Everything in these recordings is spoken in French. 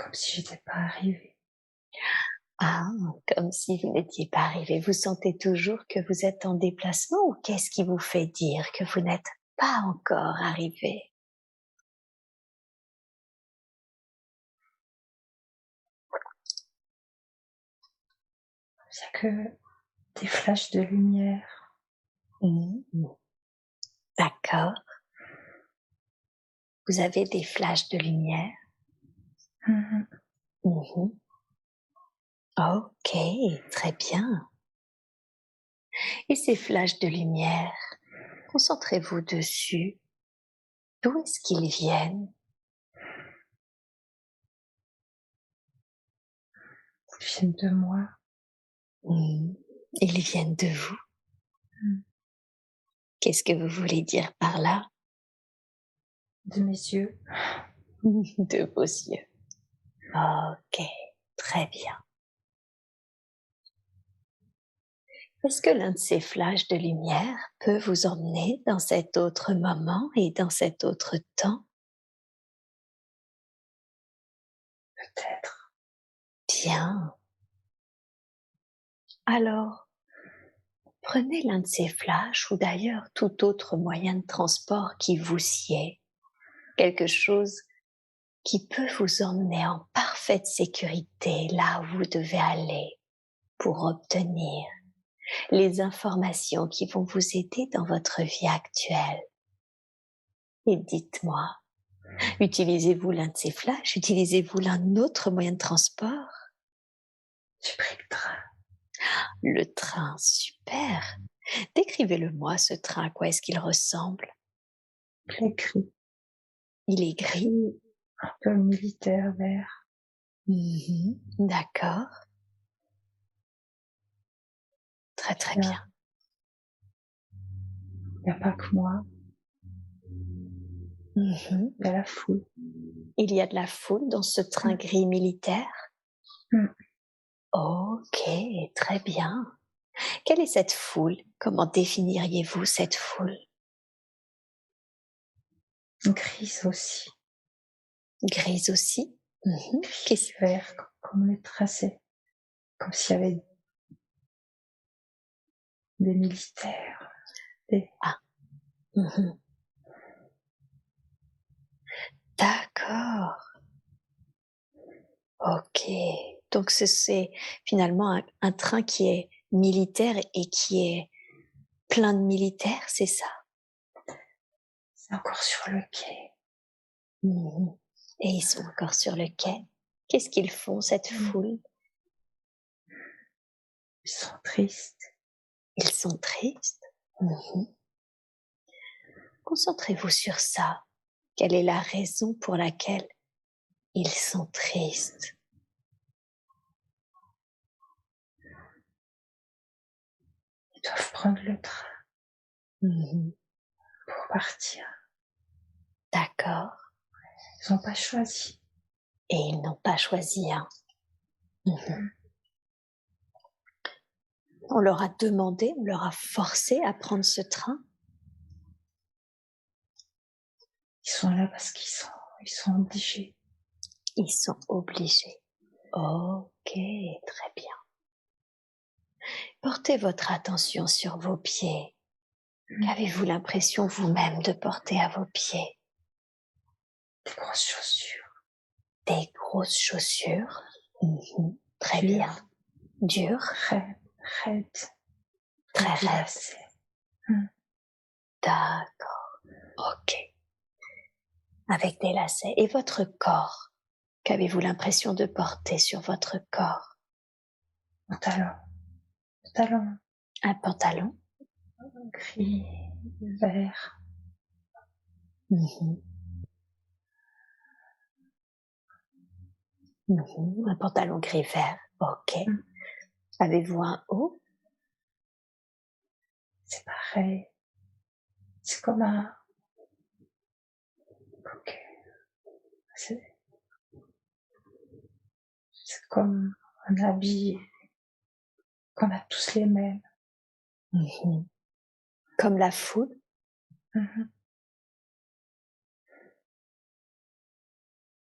comme si j'étais pas arrivée. Ah, comme si vous n'étiez pas arrivé. Vous sentez toujours que vous êtes en déplacement ou qu'est-ce qui vous fait dire que vous n'êtes pas encore arrivé? Il y a que des flashs de lumière. Mmh. D'accord. Vous avez des flashs de lumière? Mmh. Mmh. OK, très bien. Et ces flashs de lumière, concentrez-vous dessus. D'où est-ce qu'ils viennent? Ils viennent de moi. Mmh. Ils viennent de vous. Mmh. Qu'est-ce que vous voulez dire par là? De mes yeux. De vos yeux. OK, très bien. Est-ce que l'un de ces flashs de lumière peut vous emmener dans cet autre moment et dans cet autre temps? Peut-être. Bien. Alors, prenez l'un de ces flashs ou d'ailleurs tout autre moyen de transport qui vous sied, quelque chose qui peut vous emmener en parfaite sécurité là où vous devez aller pour obtenir les informations qui vont vous aider dans votre vie actuelle. Et dites-moi, utilisez-vous l'un de ces flashs? Utilisez-vous l'un autre moyen de transport? J'ai pris le train. Le train, super! Décrivez-le-moi ce train, à quoi est-ce qu'il ressemble? Je l'ai gris. Il est gris? Gris, un peu militaire, vert. D'accord, très Puis très bien. il y a pas que moi, Mmh. il y a la foule. Il y a de la foule dans ce train Mmh. gris militaire? Mmh. OK, très bien. Quelle est cette foule? Comment définiriez-vous cette foule? Grise aussi. Grise aussi? Gris, Qu'est-ce vert, comme on les traçait. Comme s'il y avait des militaires. Des... ah, mmh D'accord, OK. Donc c'est finalement un train qui est militaire et qui est plein de militaires, c'est ça? C'est encore sur le quai. Mmh. Et ils sont encore sur le quai? Qu'est-ce qu'ils font cette Mmh. foule? Ils sont tristes. Ils sont tristes? Mmh. Concentrez-vous sur ça. Quelle est la raison pour laquelle ils sont tristes? Ils doivent prendre le train Mmh. pour partir. D'accord. Ils n'ont pas choisi. Et ils n'ont pas choisi un. Mmh. Mmh. On leur a demandé, on leur a forcé à prendre ce train? Ils sont là parce ils sont obligés. Ils sont obligés. OK, très bien. Portez votre attention sur vos pieds. Mmh. Qu'avez-vous l'impression vous-même de porter à vos pieds? Des grosses chaussures. Des grosses chaussures? Très Dures. bien. Dures? Raides. Raides. Très Avec des raides. lacets. Mmh. D'accord. OK. Avec des lacets. Et votre corps? Qu'avez-vous l'impression de porter sur votre corps? Pantalon. Pantalon Un pantalon? gris, vert. Mmh. Un pantalon gris-vert. OK. Mmh. Avez-vous un haut? C'est pareil. C'est comme un... Ok. C'est c'est comme un habit qu'on a tous les mêmes. Mmh. Comme la foule? Mmh.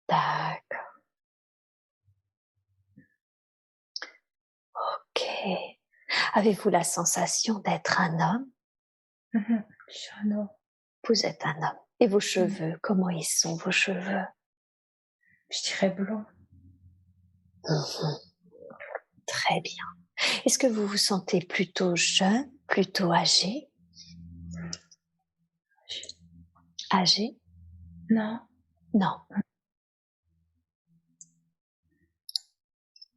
D'accord. Et avez-vous la sensation d'être un homme? Je suis un homme. Vous êtes un homme. Et vos Mmh. cheveux, comment ils sont, vos cheveux? Je dirais blond. Mhm. Très bien. Est-ce que vous vous sentez plutôt jeune, plutôt âgé? Âgé? Non. Non.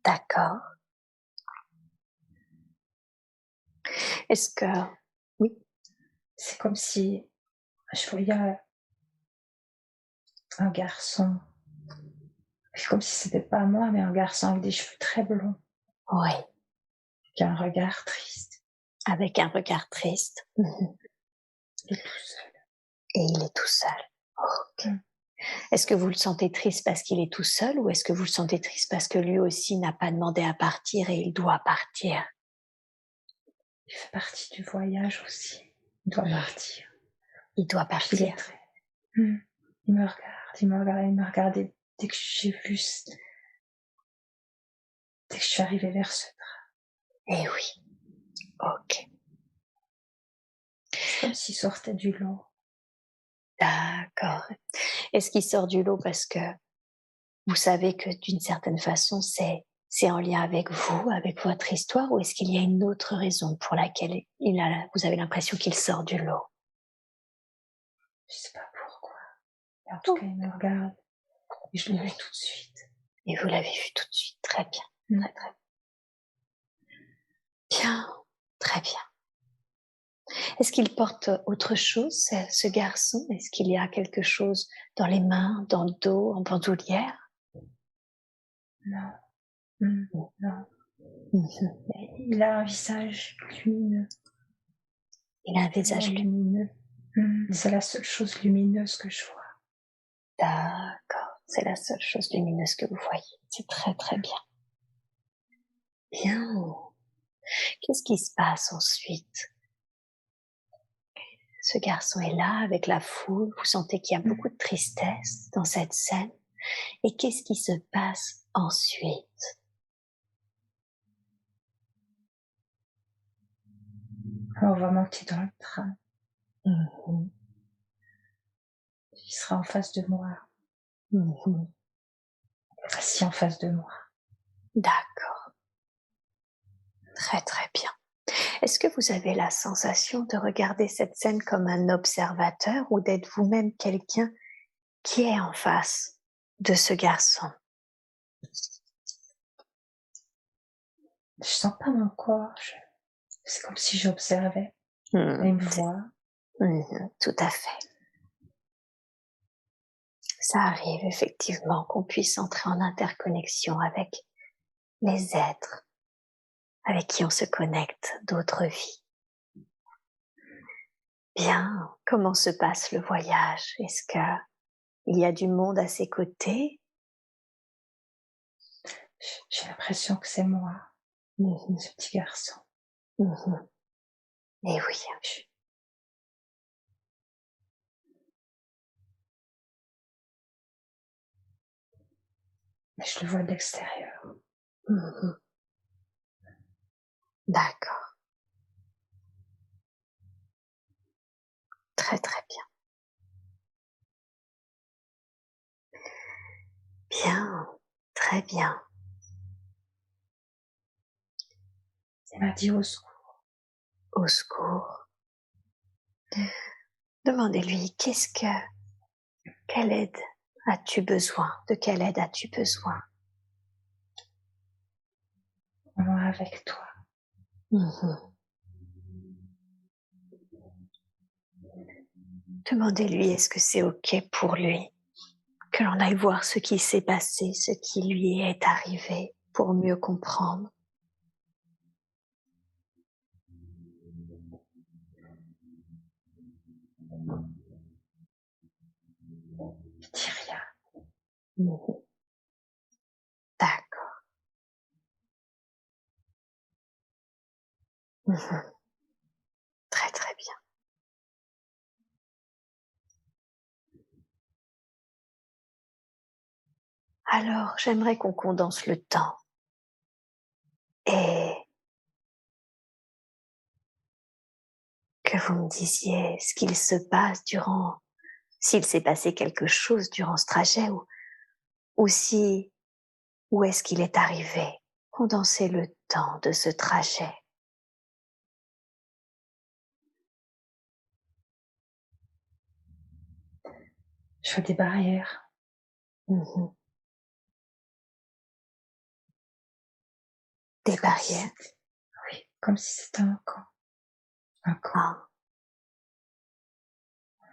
D'accord. Est-ce que... Oui, C'est comme si je voyais un garçon. C'est comme si c'était pas moi, mais un garçon avec des cheveux très blonds, oui. qui a un regard triste Avec un regard triste. Mhm. et tout seul. Et il est tout seul. Ok. Mmh. Est-ce que vous le sentez triste parce qu'il est tout seul ou est-ce que vous le sentez triste parce que lui aussi n'a pas demandé à partir et il doit partir? Il fait partie du voyage aussi. Il doit partir. Il doit Puis il est partir. très... Il me regarde, il me regarde, il m'a regardé dès que j'ai vu, dès que je suis arrivée vers ce train. Eh oui. Ok. C'est comme s'il sortait du lot. D'accord. Est-ce qu'il sort du lot parce que vous savez que d'une certaine façon c'est en lien avec vous, avec votre histoire, ou est-ce qu'il y a une autre raison pour laquelle vous avez l'impression qu'il sort du lot? Je sais pas pourquoi. Mais en tout cas, il me regarde. Et je l'ai vu tout de suite. Et vous l'avez vu tout de suite. Très bien. Mmh. Très, très bien. Très bien. Est-ce qu'il porte autre chose, ce garçon? Est-ce qu'il y a quelque chose dans les mains, dans le dos, en bandoulière? Non. Non. Non. Mhm. Mais il a un visage lumineux. Il a un visage lumineux. C'est la seule chose lumineuse que je vois. D'accord. C'est la seule chose lumineuse que vous voyez. C'est très, très bien. Bien. Qu'est-ce qui se passe ensuite? Ce garçon est là avec la foule. Vous sentez qu'il y a beaucoup de tristesse dans cette scène. Et qu'est-ce qui se passe ensuite? On va monter dans le train. Mhm. Il sera en face de moi. Mhm. Assis en face de moi. D'accord. Très, très bien. Est-ce que vous avez la sensation de regarder cette scène comme un observateur ou d'être vous-même quelqu'un qui est en face de ce garçon? Je sens pas mon corps. C'est comme si j'observais. Et il me voit. Tout à fait. Ça arrive effectivement qu'on puisse entrer en interconnexion avec les êtres avec qui on se connecte d'autres vies. Bien, comment se passe le voyage? Est-ce qu'il y a du monde à ses côtés? J'ai l'impression que c'est moi, ce petit garçon. Et oui. Mais je le vois de l'extérieur. D'accord. Très très bien. Bien, très bien. Il m'a dit au secours. Au secours. Demandez-lui quelle aide as-tu besoin? De quelle aide as-tu besoin? Moi avec toi. Demandez-lui est-ce que c'est ok pour lui que l'on aille voir ce qui s'est passé, ce qui lui est arrivé pour mieux comprendre. Il dit rien. D'accord. Très très bien. Alors, j'aimerais qu'on condense le temps et vous me disiez ce qu'il se passe durant, s'il s'est passé quelque chose durant ce trajet ou si, où est-ce qu'il est arrivé. Condensez le temps de ce trajet. Je vois des barrières. Des barrières? Oui, comme si c'était un camp. Un camp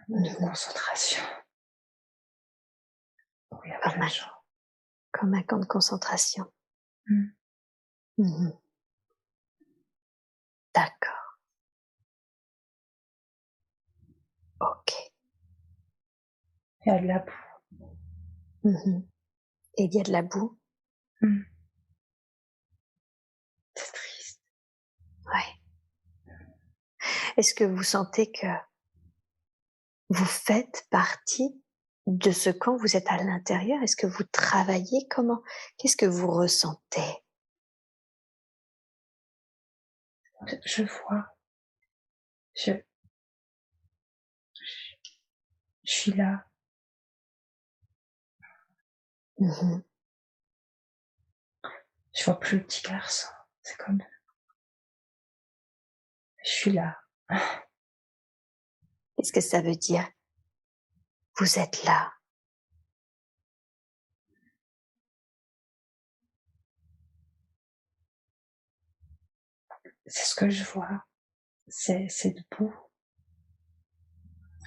de concentration. Oui, comme un camp de concentration. D'accord. Ok. Il y a de la boue. Et il y a de la boue? C'est triste. Ouais. Est-ce que vous sentez que vous faites partie de ce camp? Vous êtes à l'intérieur? Est-ce que vous travaillez? Comment? Qu'est-ce que vous ressentez? Je vois. Je suis là. Je vois plus le petit garçon. C'est comme... Je suis là. Qu'est-ce que ça veut dire? Vous êtes là. C'est ce que je vois. C'est debout.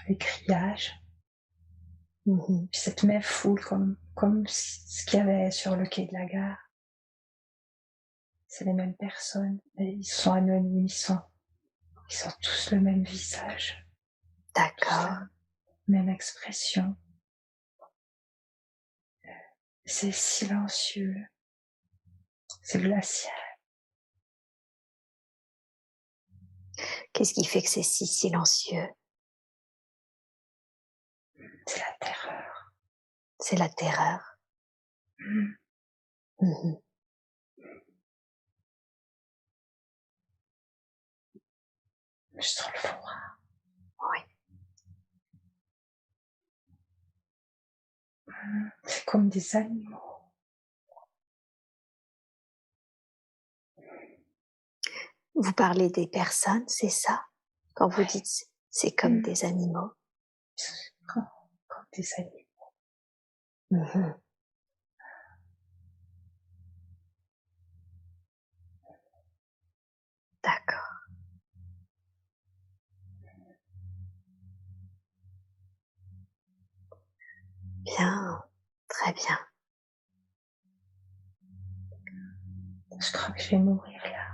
Les criages. Puis cette même foule comme ce qu'il y avait sur le quai de la gare. C'est les mêmes personnes. Mais ils sont anonymes. Ils ont tous le même visage. D'accord. Même expression. C'est silencieux. C'est glacial. Qu'est-ce qui fait que c'est si silencieux? C'est la terreur. C'est la terreur. Je sens le froid. Oui. C'est comme des animaux. Vous parlez des personnes, c'est ça? Quand vous dites c'est comme des animaux? Comme des animaux. D'accord. Bien, très bien. Je crois que je vais mourir là.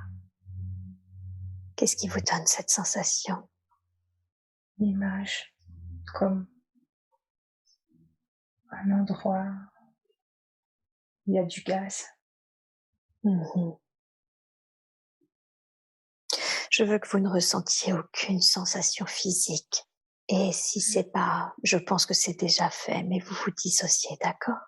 Qu'est-ce qui vous donne cette sensation? L'image, comme un endroit où il y a du gaz. Je veux que vous ne ressentiez aucune sensation physique. Et si c'est pas, je pense que c'est déjà fait, mais vous vous dissociez, d'accord?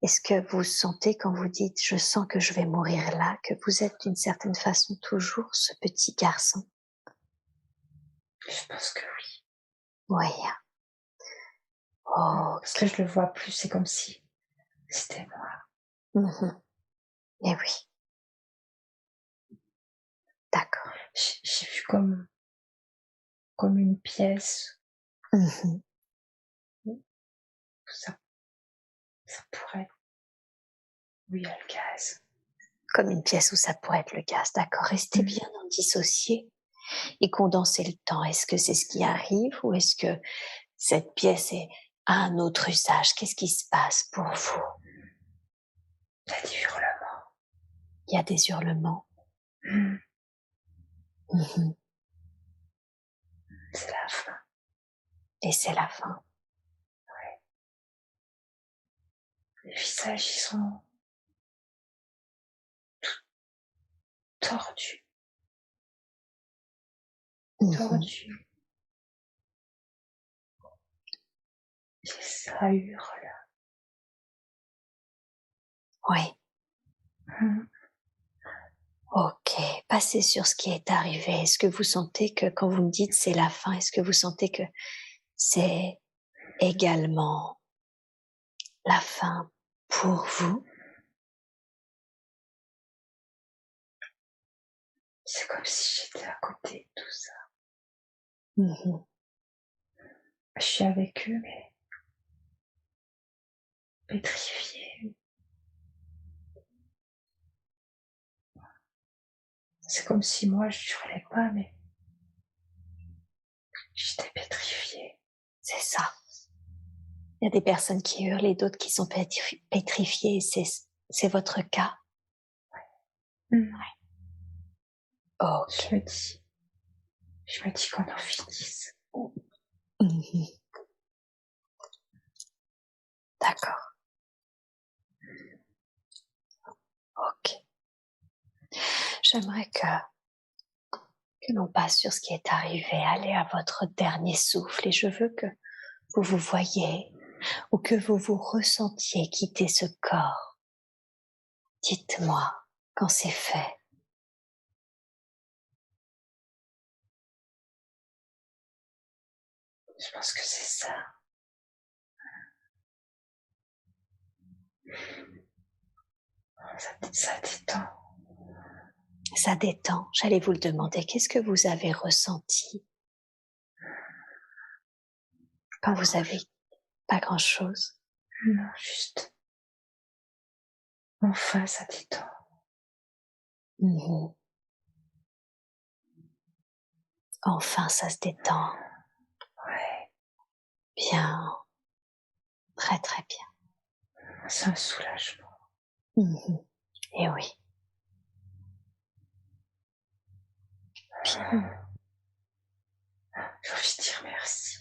Est-ce que vous sentez quand vous dites je sens que je vais mourir là, que vous êtes d'une certaine façon toujours ce petit garçon? Je pense que oui. Oui. Oh, parce que je le vois plus, c'est comme si c'était moi. Eh oui. D'accord. J'ai vu comme une pièce. Ça pourrait. Oui, il y a le gaz. Comme une pièce où ça pourrait être le gaz, d'accord. Restez bien en dissocié et condensez le temps. Est-ce que c'est ce qui arrive ou est-ce que cette pièce a un autre usage? Qu'est-ce qui se passe pour vous? Il y a des hurlements. Il y a des hurlements. C'est la fin. Et c'est la fin. Ouais. Les visages, ils sont tordus. Tordus. Et ça hurle. Oui. Ok, Passez sur ce qui est arrivé. Est-ce que vous sentez que quand vous me dites c'est la fin, est-ce que vous sentez que c'est également la fin pour vous? C'est comme si j'étais à côté de tout ça. Mmh. Je suis avec eux, mais pétrifiée. C'est comme si moi je hurlais pas, mais j'étais pétrifiée. C'est ça. Il y a des personnes qui hurlent et d'autres qui sont pétrifiées. C'est votre cas? Mmh. OK. Je me dis qu'on en finisse. Mmh. D'accord. OK. J'aimerais que l'on passe sur ce qui est arrivé. Allez à votre dernier souffle et je veux que vous vous voyez ou que vous vous ressentiez quitter ce corps. Dites-moi quand c'est fait. Je pense que c'est ça. Ça détend. Ça détend. J'allais vous le demander. Qu'est-ce que vous avez ressenti quand vous avez pas grand-chose? Non, juste enfin ça détend. Mmh. Enfin, ça se détend. Ouais, Bien. Très, très bien. c'est un soulagement. Mmh. Et oui. Bien. J'ai envie de dire merci.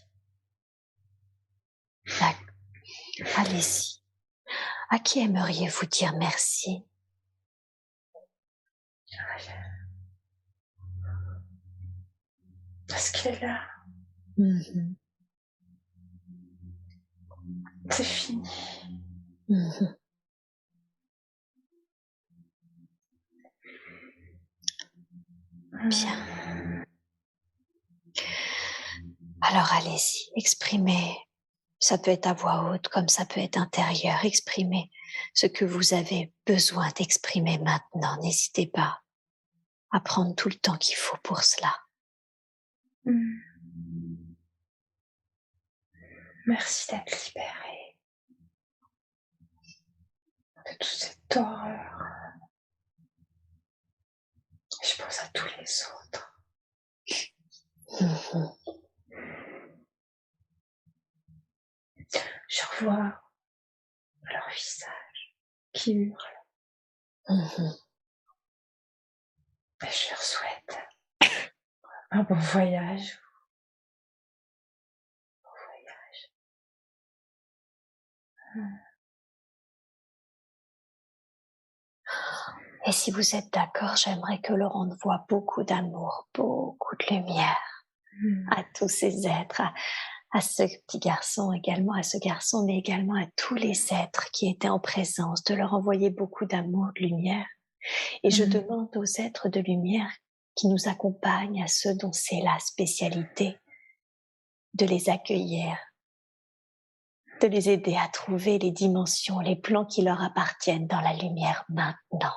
Allez-y. À qui aimeriez-vous dire merci? Parce qu'elle est là. Mmh. C'est fini. Mmh. Bien. Alors allez-y, exprimez. Ça peut être à voix haute, comme ça peut être intérieur. Exprimez ce que vous avez besoin d'exprimer maintenant. N'hésitez pas à prendre tout le temps qu'il faut pour cela. Merci d'être libérée de toute cette horreur. Je pense à tous les autres. Mhm. Je revois leur visage qui hurle. Mhm. Et je leur souhaite un bon voyage. Et si vous êtes d'accord, j'aimerais que Laurent envoie beaucoup d'amour, beaucoup de lumière à tous ces êtres, à ce petit garçon également, à ce garçon, mais également à tous les êtres qui étaient en présence, de leur envoyer beaucoup d'amour, de lumière. Et je demande aux êtres de lumière qui nous accompagnent, à ceux dont c'est la spécialité, de les accueillir, de les aider à trouver les dimensions, les plans qui leur appartiennent dans la lumière maintenant.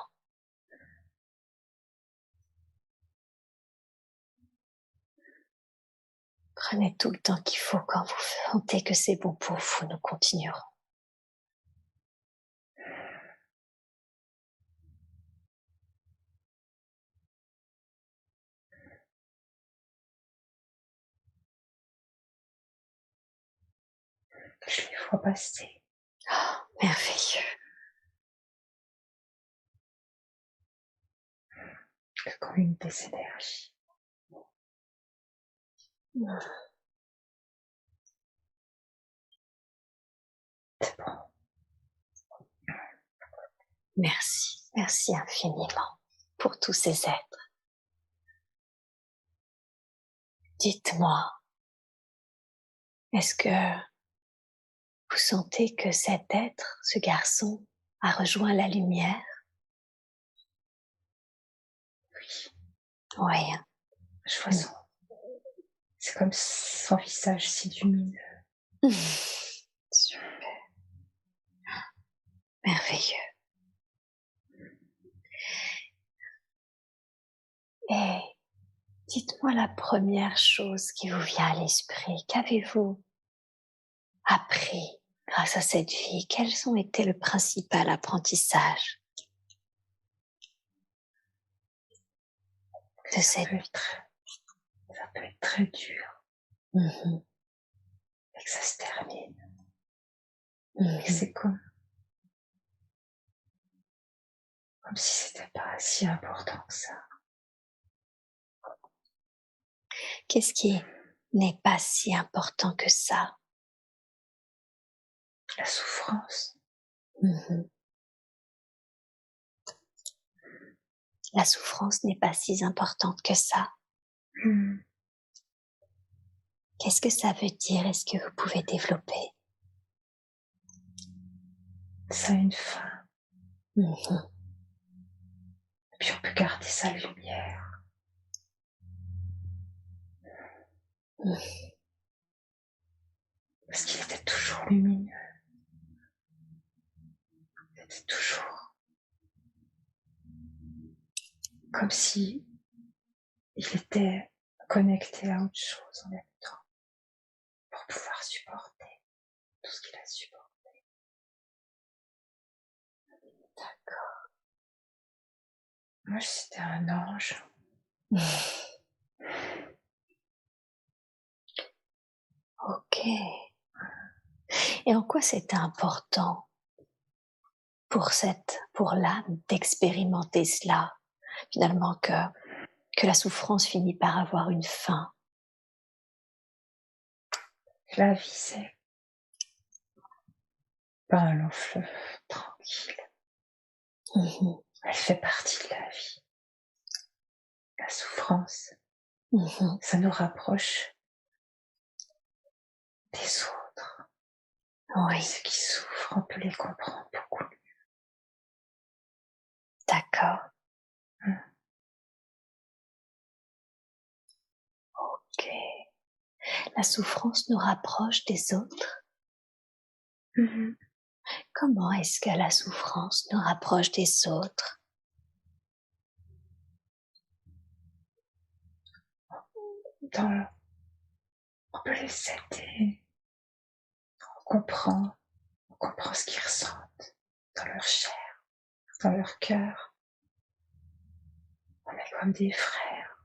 Prenez tout le temps qu'il faut quand vous sentez que c'est bon pour vous, nous continuerons. Je les vois passer. Oh, merveilleux. Comme une des énergies. C'est bon. Merci, merci infiniment pour tous ces êtres. Dites-moi, est-ce que vous sentez que cet être, ce garçon, a rejoint la lumière? Oui. Je vois son c'est comme son visage si lumineux. Super, merveilleux. Et dites-moi la première chose qui vous vient à l'esprit. Qu'avez-vous appris grâce à cette vie? Quels ont été le principal apprentissage de Ça cette... peut être très dur Mhm, et que ça se termine. Et mhm. c'est comme si c'était pas si important que ça. Qu'est-ce qui n'est pas si important que ça? La souffrance, Mhm. La souffrance n'est pas si importante que ça. mmh, Qu'est-ce que ça veut dire? Est-ce que vous pouvez développer? ça a une fin. Mhm, Et puis on peut garder sa lumière. mhm. Parce qu'il était toujours lumineux. Il était toujours comme si il était connecté à autre chose en même temps pour pouvoir supporter tout ce qu'il a supporté. Moi, c'était un ange. Ok. Et en quoi c'est important pour l'âme d'expérimenter cela, finalement que la souffrance finit par avoir une fin? La vie, c'est pas un long fleuve tranquille. Mhm, Elle fait partie de la vie. La souffrance, mhm. ça nous rapproche des autres. Oui, Ceux qui souffrent, on peut les comprendre beaucoup mieux. d'accord. Mmh. Ok. La souffrance nous rapproche des autres. Mmh. Comment est-ce que la souffrance nous rapproche des autres? On peut les aider, on comprend ce qu'ils ressentent dans leur chair, dans leur cœur. On est comme des frères.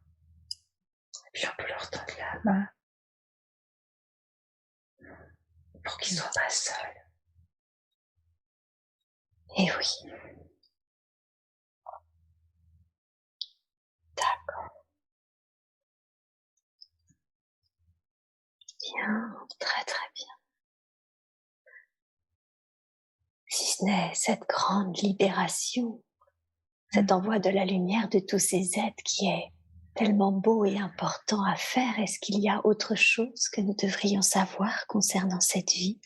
Et puis on peut leur tendre la main pour qu'ils soient pas seuls. Eh oui, d'accord, bien, très très bien. Si ce n'est cette grande libération, cet Mmh. envoi de la lumière de tous ces êtres qui est tellement beau et important à faire, est-ce qu'il y a autre chose que nous devrions savoir concernant cette vie?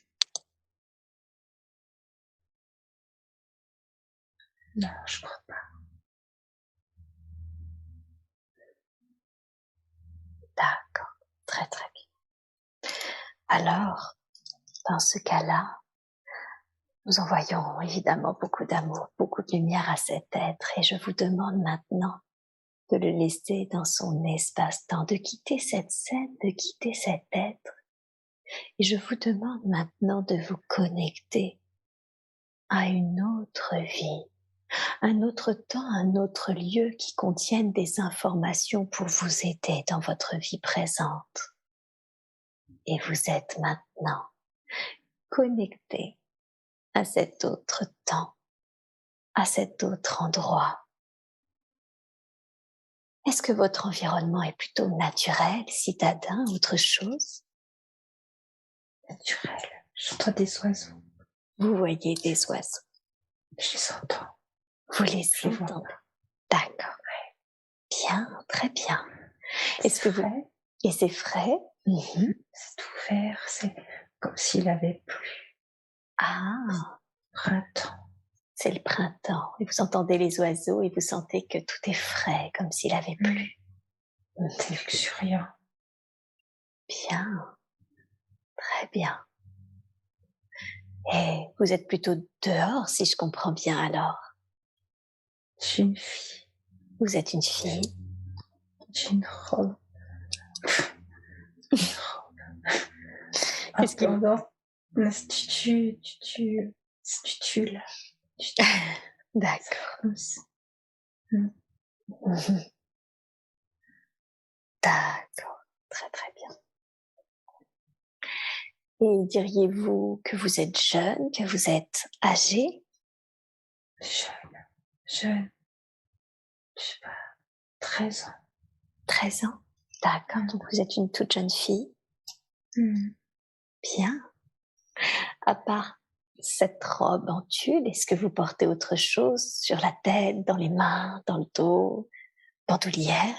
Non, je crois pas. D'accord, très très bien. Alors, dans ce cas-là, nous envoyons évidemment beaucoup d'amour, beaucoup de lumière à cet être et je vous demande maintenant de le laisser dans son espace-temps, de quitter cette scène, de quitter cet être. Et je vous demande maintenant de vous connecter à une autre vie, un autre temps, un autre lieu qui contiennent des informations pour vous aider dans votre vie présente. Et vous êtes maintenant connecté à cet autre temps, à cet autre endroit. Est-ce que votre environnement est plutôt naturel, citadin, autre chose? Naturel. J'entends des oiseaux. Vous voyez des oiseaux, Je les entends. vous les Je les vois entendez. pas. D'accord, bien, très bien. Est-ce C'est que vous... frais. Et c'est frais? Mhm. C'est ouvert. C'est comme s'il avait plu. Ah, Printemps. c'est le printemps. Et vous entendez les oiseaux et vous sentez que tout est frais, comme s'il avait Mmh. plu. C'est luxuriant. Bien, très bien. Et vous êtes plutôt dehors, si je comprends bien alors. J'ai une fille, Vous êtes une fille. j'ai une robe, une robe un Qu'est-ce peu qui... en dents. C'est du tulle. Du tulle, D'accord. comme ça. Mm. Mhm. D'accord. Très très bien. Et diriez-vous que vous êtes jeune, que vous êtes âgé? Jeune, jeune, je sais pas, 13 ans. 13 ans? D'accord, Mm. donc vous êtes une toute jeune fille. Mm. Bien. À part cette robe en tulle, est-ce que vous portez autre chose sur la tête, dans les mains, dans le dos, bandoulière?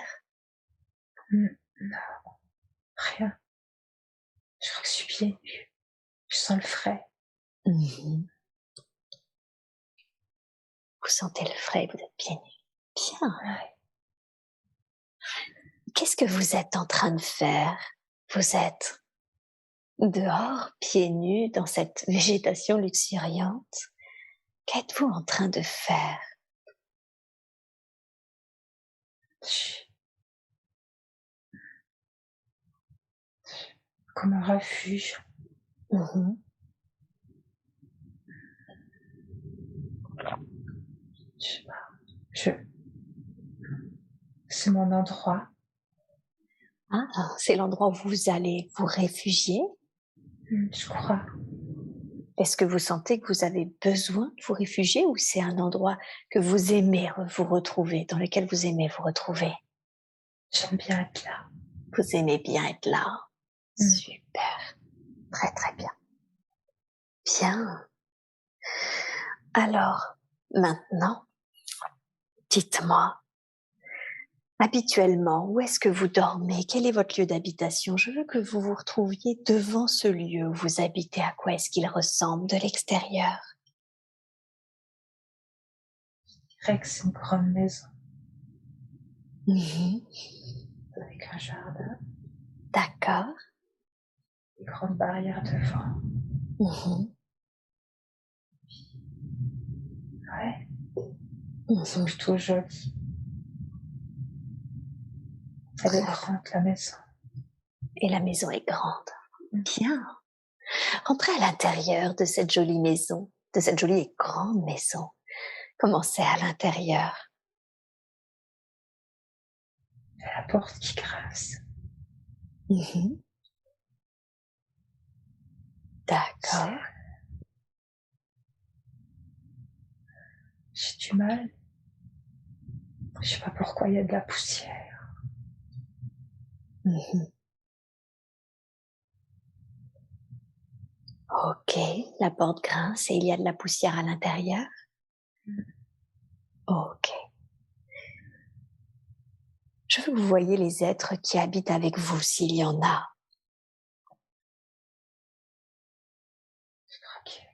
Mm. Non, rien. Je crois que je suis pieds nus. Je sens le frais. Mhm. Vous sentez le frais, vous êtes pieds nus. Bien. Ouais. Qu'est-ce que vous êtes en train de faire? Vous êtes dehors, pieds nus, dans cette végétation luxuriante. Qu'êtes-vous en train de faire? Je- Comme un refuge. Mhm. Je sais pas. Je... C'est mon endroit. Ah, c'est l'endroit où vous allez vous réfugier. Je crois. Est-ce que vous sentez que vous avez besoin de vous réfugier ou c'est un endroit que vous aimez vous retrouver, dans lequel vous aimez vous retrouver? J'aime bien être là. Vous aimez bien être là. Mm. Super. Très très bien. Bien. Alors, maintenant, dites-moi, habituellement, où est-ce que vous dormez? Quel est votre lieu d'habitation? Je veux que vous vous retrouviez devant ce lieu où vous habitez. À quoi est-ce qu'il ressemble de l'extérieur? Je dirais que c'est une grande maison Mhm. avec un jardin, D'accord. des grandes barrières devant. Mhm. Ouais, c'est Mhm. plutôt joli. Elle est Très. grande, la maison. Et la maison est grande. Mm. Bien. Entrez à l'intérieur de cette jolie maison, de cette jolie et grande maison. Commencez à l'intérieur. Il y a la porte qui grince. Mhm. C'est... D'accord. J'ai du mal. Je sais pas pourquoi il y a de la poussière. Mhm. Ok, la porte grince et il y a de la poussière à l'intérieur. Mm. Ok. Je veux que vous voyez les êtres qui habitent avec vous, s'il y en a. Je crois qu'il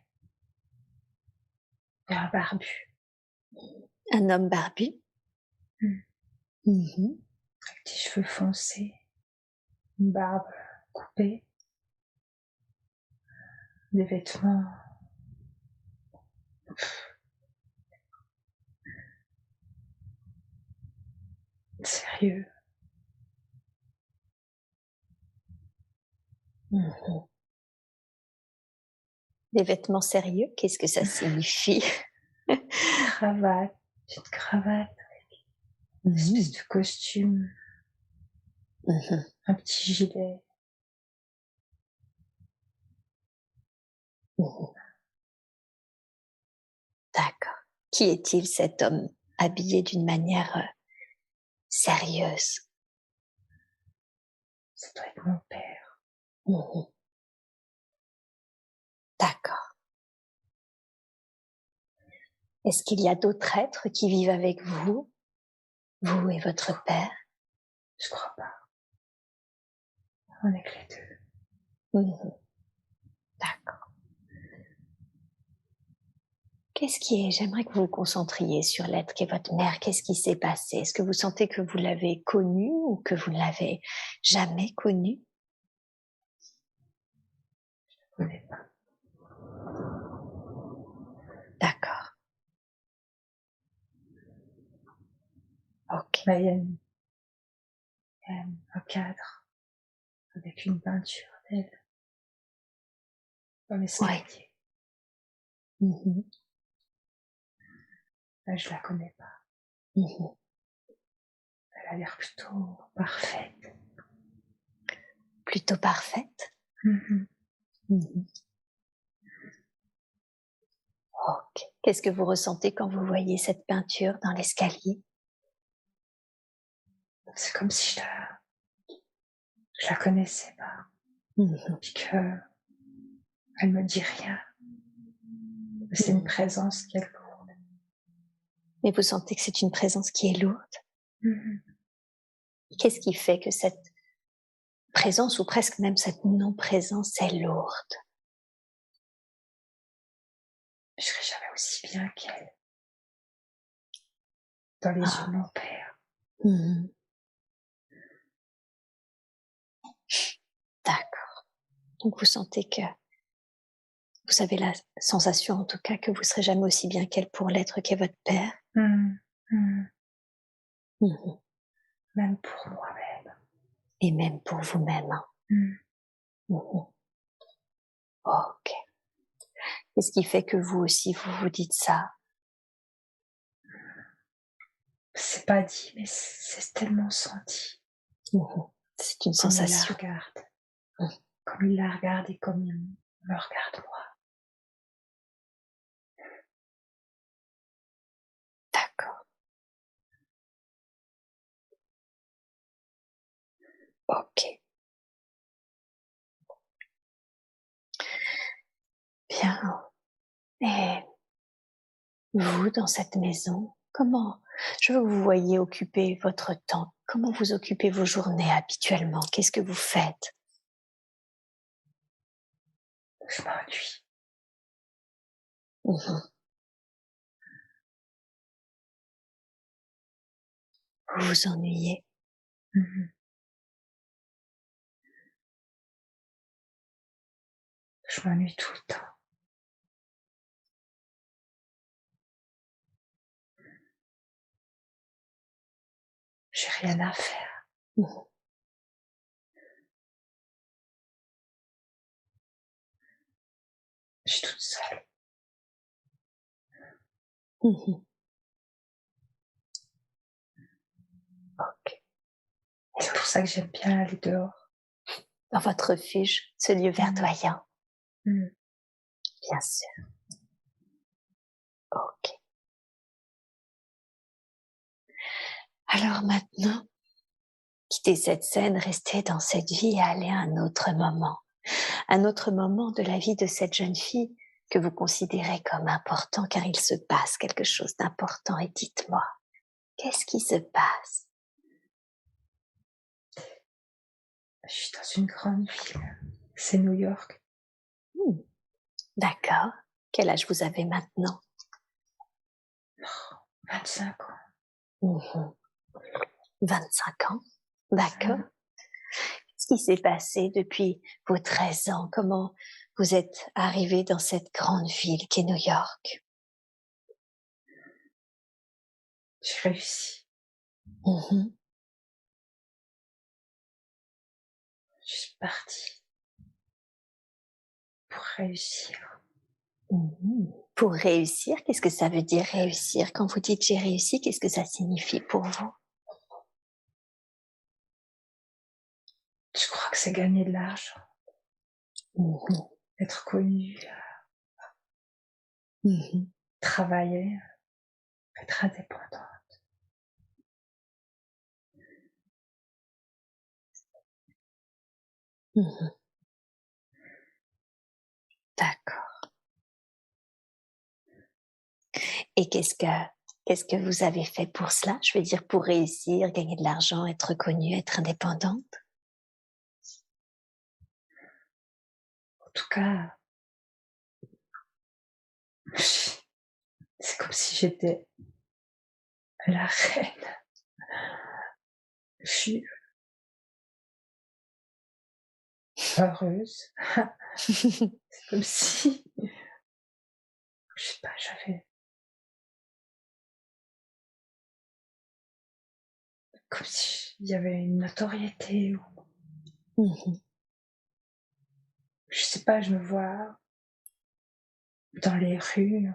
y a un barbu. Un homme barbu. Mm. Mhm. Avec des cheveux foncés, une barbe coupée, des vêtements sérieux. Mhm. Des vêtements sérieux, qu'est-ce que ça signifie? Cravate, petite cravate, une espèce Mhm. de costume, Mhm. un petit gilet. Mhm. D'accord. Qui est-il cet homme habillé d'une manière sérieuse? Ça doit être mon père. Mhm. D'accord. Est-ce qu'il y a d'autres êtres qui vivent avec vous, vous et votre père? Je crois pas. On est que les deux. Mhm. D'accord. Qu'est-ce qui est J'aimerais que vous vous concentriez sur l'être qu'est votre mère. Qu'est-ce qui s'est passé? Est-ce que vous sentez que vous l'avez connue ou que vous ne l'avez jamais connue? Je ne connais pas. D'accord. Ok. Bah, il y a un cadre avec une peinture d'elle dans Ouais. l'escalier. Mhm. Là, je la connais pas. Mhm. Elle a l'air plutôt parfaite. Plutôt parfaite. Mhm. Mhm. Ok. Qu'est-ce que vous ressentez quand vous voyez cette peinture dans l'escalier? C'est comme si je la connaissais pas. Mhm. Puis que elle me dit rien. C'est une présence qui est lourde. Mais vous sentez que c'est une présence qui est lourde? Mhm. Qu'est-ce qui fait que cette présence, ou presque même cette non-présence, est lourde? Je serai jamais aussi bien qu'elle dans les yeux Ah. de mon père. Mhm. D'accord. Donc vous sentez que vous avez la sensation, en tout cas, que vous serez jamais aussi bien qu'elle pour l'être qu'est votre père. Mhm. Mhm. Mhm. Même pour moi-même. Et même pour vous-même. Hein. Mhm. Mhm. Ok. Qu'est-ce qui fait que vous aussi, vous vous dites ça? C'est pas dit, mais c'est tellement senti. Mhm. C'est une Comme il la sensation. regarde. Mhm. Comme il la regarde et comme il me regarde moi. D'accord. Ok. Bien. Et vous, dans cette maison, comment je veux que vous voyez occuper votre temps. Comment vous occupez vos journées habituellement? Qu'est-ce que vous faites? Je m'ennuie. Mhm. Vous vous ennuyez. Mhm. Je m'ennuie tout le temps. J'ai rien à faire. Mhm. Je suis toute seule. Mhm. Ok. C'est pour ça que j'aime bien aller dehors. Dans votre refuge, ce lieu verdoyant, Mhm. bien sûr. Ok. Alors maintenant, quittez cette scène, restez dans cette vie et allez à un autre moment de la vie de cette jeune fille que vous considérez comme important, car il se passe quelque chose d'important. Et dites-moi, qu'est-ce qui se passe? Je suis dans une grande ville. C'est New York. Hmm, D'accord. Quel âge vous avez maintenant? 25 ans. Mhm. 25 ans. D'accord. Qu'est-ce qui s'est passé depuis vos 13 ans? Comment vous êtes arrivé dans cette grande ville qu'est New York? J'ai réussi. Mhm. Je suis partie pour réussir. Mhm. Pour réussir, qu'est-ce que ça veut dire réussir? Quand vous dites j'ai réussi, qu'est-ce que ça signifie pour vous? Je crois que c'est gagner de l'argent, Mhm. être connu, Mhm. travailler, être indépendant. Mhm. D'accord. Et qu'est-ce que vous avez fait pour cela? Je veux dire, pour réussir, gagner de l'argent, être connue, être indépendante? En tout cas, C'est comme si j'étais la reine. Je suis heureuse. C'est comme si, je sais pas, j'avais comme si il y avait une notoriété ou Mmh. je sais pas, je me vois dans les rues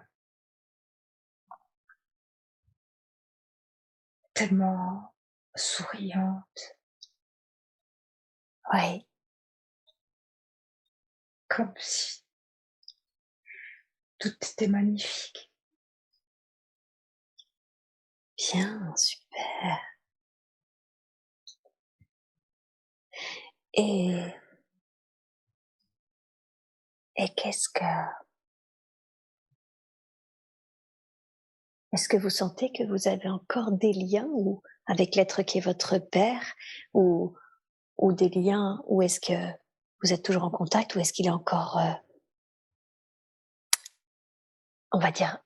tellement souriante, Oui, comme si tout était magnifique. bien, super. Et qu'est-ce que est-ce que vous sentez que vous avez encore des liens ou avec l'être qui est votre père ou des liens ou est-ce que vous êtes toujours en contact ou est-ce qu'il est encore, on va dire,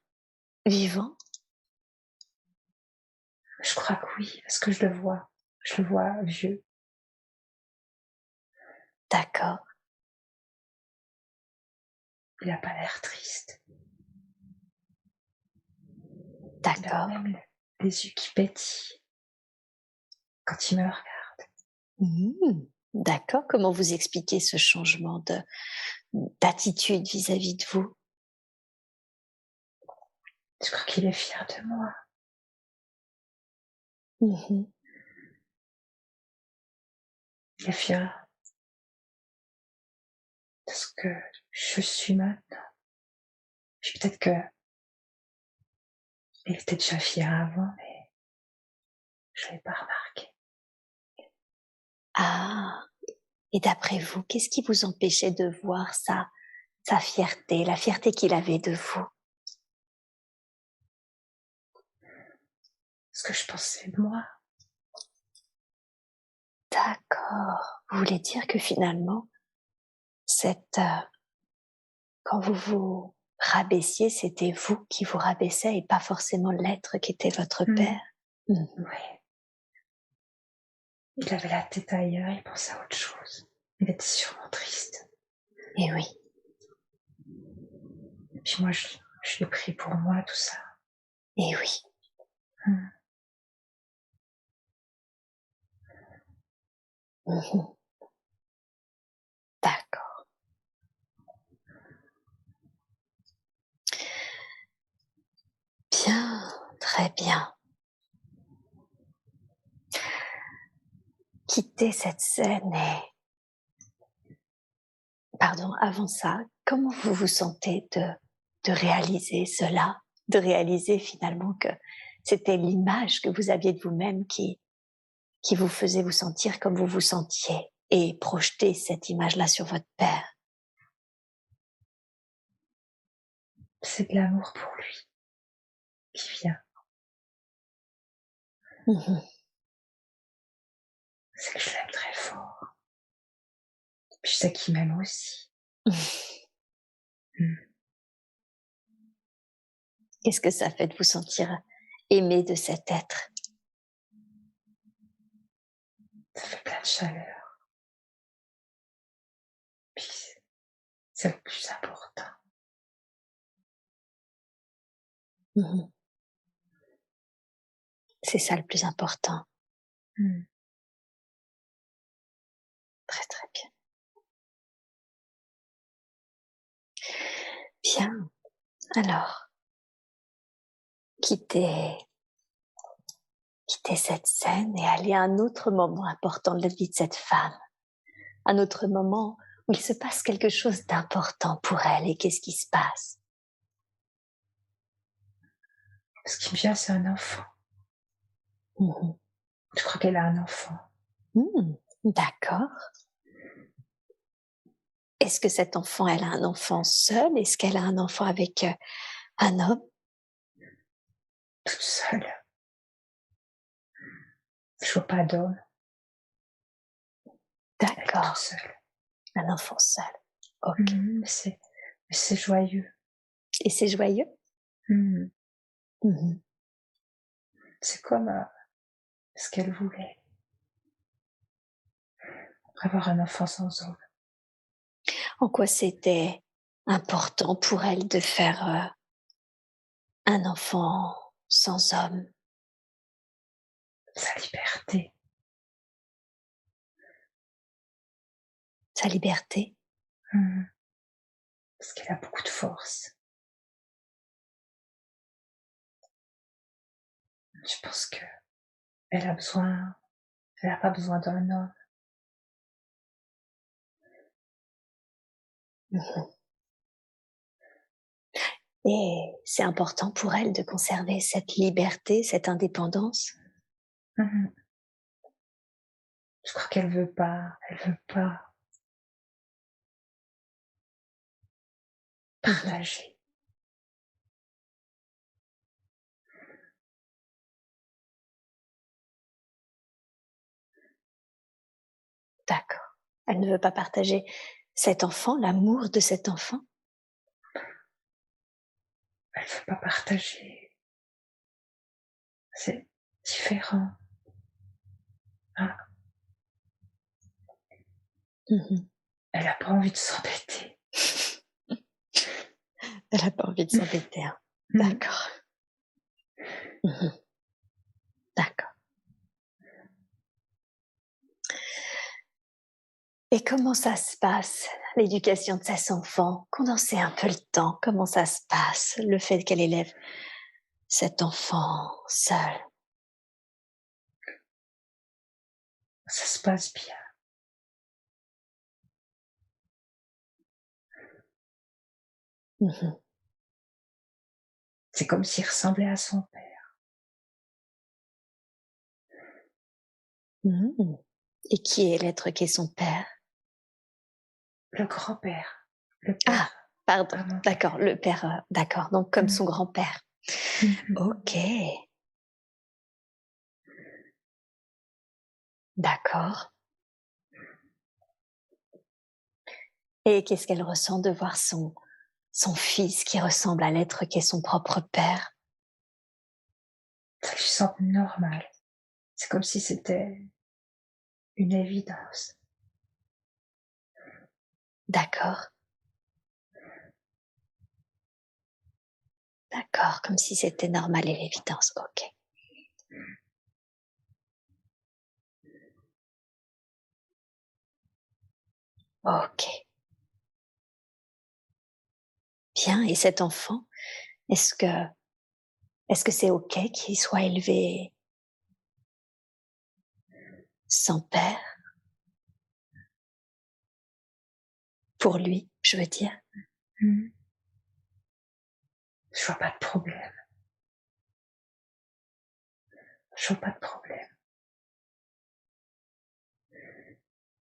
vivant? Je crois que oui, parce que je le vois vieux. D'accord, Il a pas l'air triste. Il a d'accord. même les yeux qui pétillent quand il me regarde. Mmh. D'accord. Comment vous expliquez ce changement d'attitude vis-à-vis de vous? Je crois qu'il est fier de moi. Mmh. Il est fier de ce que je suis maintenant. Puis peut-être que il était déjà fier avant, mais je l'ai pas remarqué. Ah! Et d'après vous, qu'est-ce qui vous empêchait de voir sa fierté, la fierté qu'il avait de vous? Ce que je pensais de moi. D'accord. Vous voulez dire que finalement, cette, quand vous vous rabaissiez, c'était vous qui vous rabaissait et pas forcément l'être qui était votre Mmh. père? Mmh. Ouais. Il avait la tête ailleurs, il pensait à autre chose. Il était sûrement triste. Et oui. Et puis moi, je l'ai pris pour moi, tout ça. Et oui. Mmh. Mmh. D'accord. Bien, très bien. Quitter cette scène et pardon, avant ça, comment vous vous sentez de réaliser cela? De réaliser finalement que c'était l'image que vous aviez de vous-même qui vous faisait vous sentir comme vous vous sentiez et projeter cette image-là sur votre père? C'est de l'amour pour lui qui vient. Mmh. C'est que je l'aime très fort. Puis je sais qu'il m'aime aussi. Mmh. Qu'est-ce que ça fait de vous sentir aimé de cet être? Ça fait plein de chaleur. Puis c'est le plus important. Mmh. C'est ça le plus important. Mmh. Très, très bien. Bien, alors, quitter cette scène et aller à un autre moment important de la vie de cette femme. Un autre moment où il se passe quelque chose d'important pour elle. Et qu'est-ce qui se passe? Ce qui me vient, c'est un enfant. Mmh. Je crois qu'elle a un enfant. Mmh. D'accord. Est-ce que cet enfant, elle a un enfant seul? Est-ce qu'elle a un enfant avec, un homme? Toute seule. Je vois pas d'homme. Elle est toute D'accord, seule. un enfant seul. OK. Mais c'est joyeux. Et c'est joyeux? Mmh. Mmh. C'est comme, ce qu'elle voulait, avoir un enfant sans homme. En quoi c'était important pour elle de faire, un enfant sans homme? Sa liberté. Sa liberté? Mmh. Parce qu'elle a beaucoup de force. Je pense qu'elle a besoin elle a pas besoin d'un homme. Mmh. Et c'est important pour elle de conserver cette liberté, cette indépendance? Mmh. Je crois qu'elle veut pas Mmh. partager. D'accord. Elle ne veut pas partager cet enfant, l'amour de cet enfant? Elle veut pas partager. C'est différent. Ah, Mmh. elle a pas envie de s'embêter. Elle a pas envie de s'embêter, hein. Mmh. D'accord. Mmh. D'accord. Et comment ça se passe, l'éducation de ses enfants? Condensez un peu le temps. Comment ça se passe, le fait qu'elle élève cet enfant seule? Ça se passe bien. Mmh. C'est comme s'il ressemblait à son père. Mmh. Et qui est l'être qui est son père? Le grand-père, le Ah! père Pardon, à mon d'accord, père. le père, d'accord, donc comme Mmh. son grand-père. Mmh. OK, d'accord. Et qu'est-ce qu'elle ressent de voir son fils qui ressemble à l'être qui est son propre père? Ça lui semble normal. C'est comme si c'était une évidence. D'accord, d'accord, comme si c'était normal et l'évidence. OK, OK. Bien, et cet enfant, est-ce que est-ce que c'est OK qu'il soit élevé sans père? Pour lui, je veux dire? Mmh. Je vois pas de problème. Je vois pas de problème.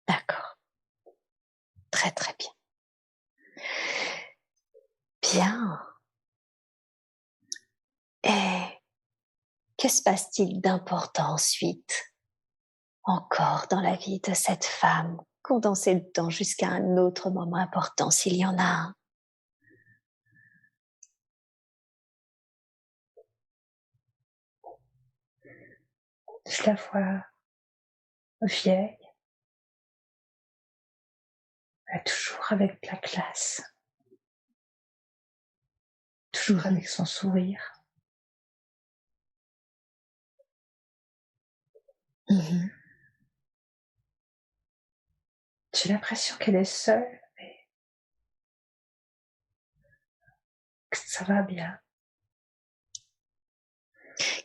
D'accord, très, très bien. Bien, et que se passe-t-il d'important ensuite, encore dans la vie de cette femme? Condensez le temps jusqu'à un autre moment important, s'il y en a un. Je la vois vieille, toujours avec de la classe, toujours Mmh. avec son sourire. Mmh. J'ai l'impression qu'elle est seule, mais que ça va bien.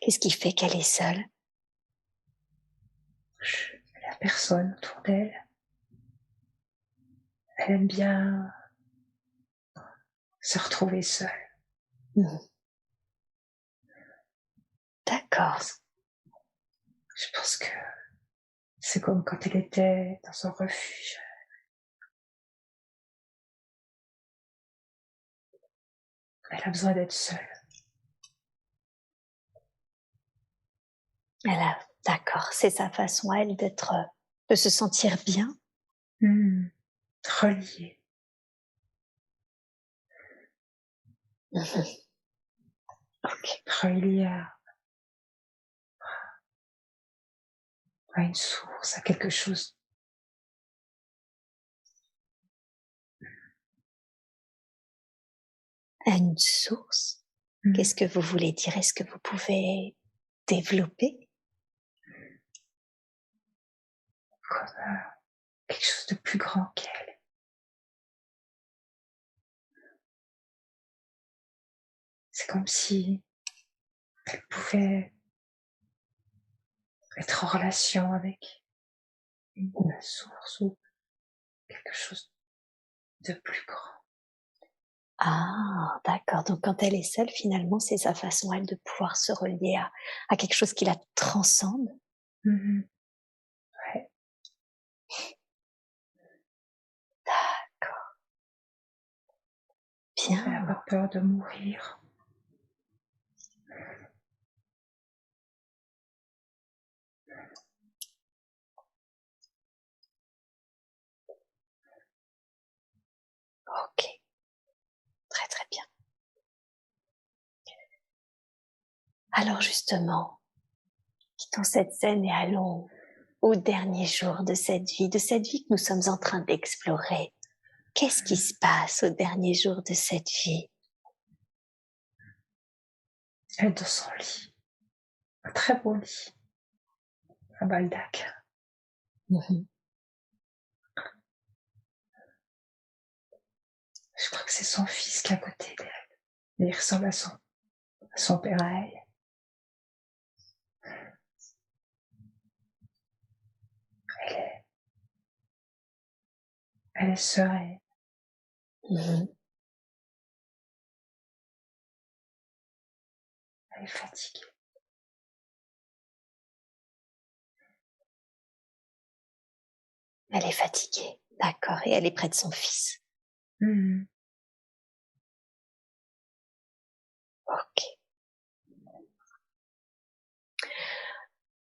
Qu'est-ce qui fait qu'elle est seule? Elle a personne autour d'elle. Elle aime bien se retrouver seule. Mmh. D'accord. Je pense que c'est comme quand elle était dans un refuge. Elle a besoin d'être seule. Elle a d'accord, c'est sa façon à elle d'être, de se sentir bien? Mmh. Reliée. Mmh. Ok. relié à une source, à quelque chose. À une source? Mmh. Qu'est-ce que vous voulez dire? Est-ce que vous pouvez développer? Comme, quelque chose de plus grand qu'elle. C'est comme si elle pouvait être en relation avec une source ou quelque chose de plus grand. Ah, d'accord. Donc quand elle est seule, finalement, c'est sa façon, elle, de pouvoir se relier à quelque chose qui la transcende. Mmh mh. Ouais, D'accord. elle a Bien. pas peur de mourir. Ok. Très, très bien. Alors justement, quittons cette scène et allons au dernier jour de cette vie que nous sommes en train d'explorer. Qu'est-ce qui se passe au dernier jour de cette vie? Elle est dans son lit, un très beau lit, un baldac. Mhm. Je crois que c'est son fils qui est à côté d'elle. Mais il ressemble à son père à elle. Elle est, elle est sereine, Mhm. elle est fatiguée. Elle est fatiguée, d'accord, et elle est près de son fils. Mmh. Ok.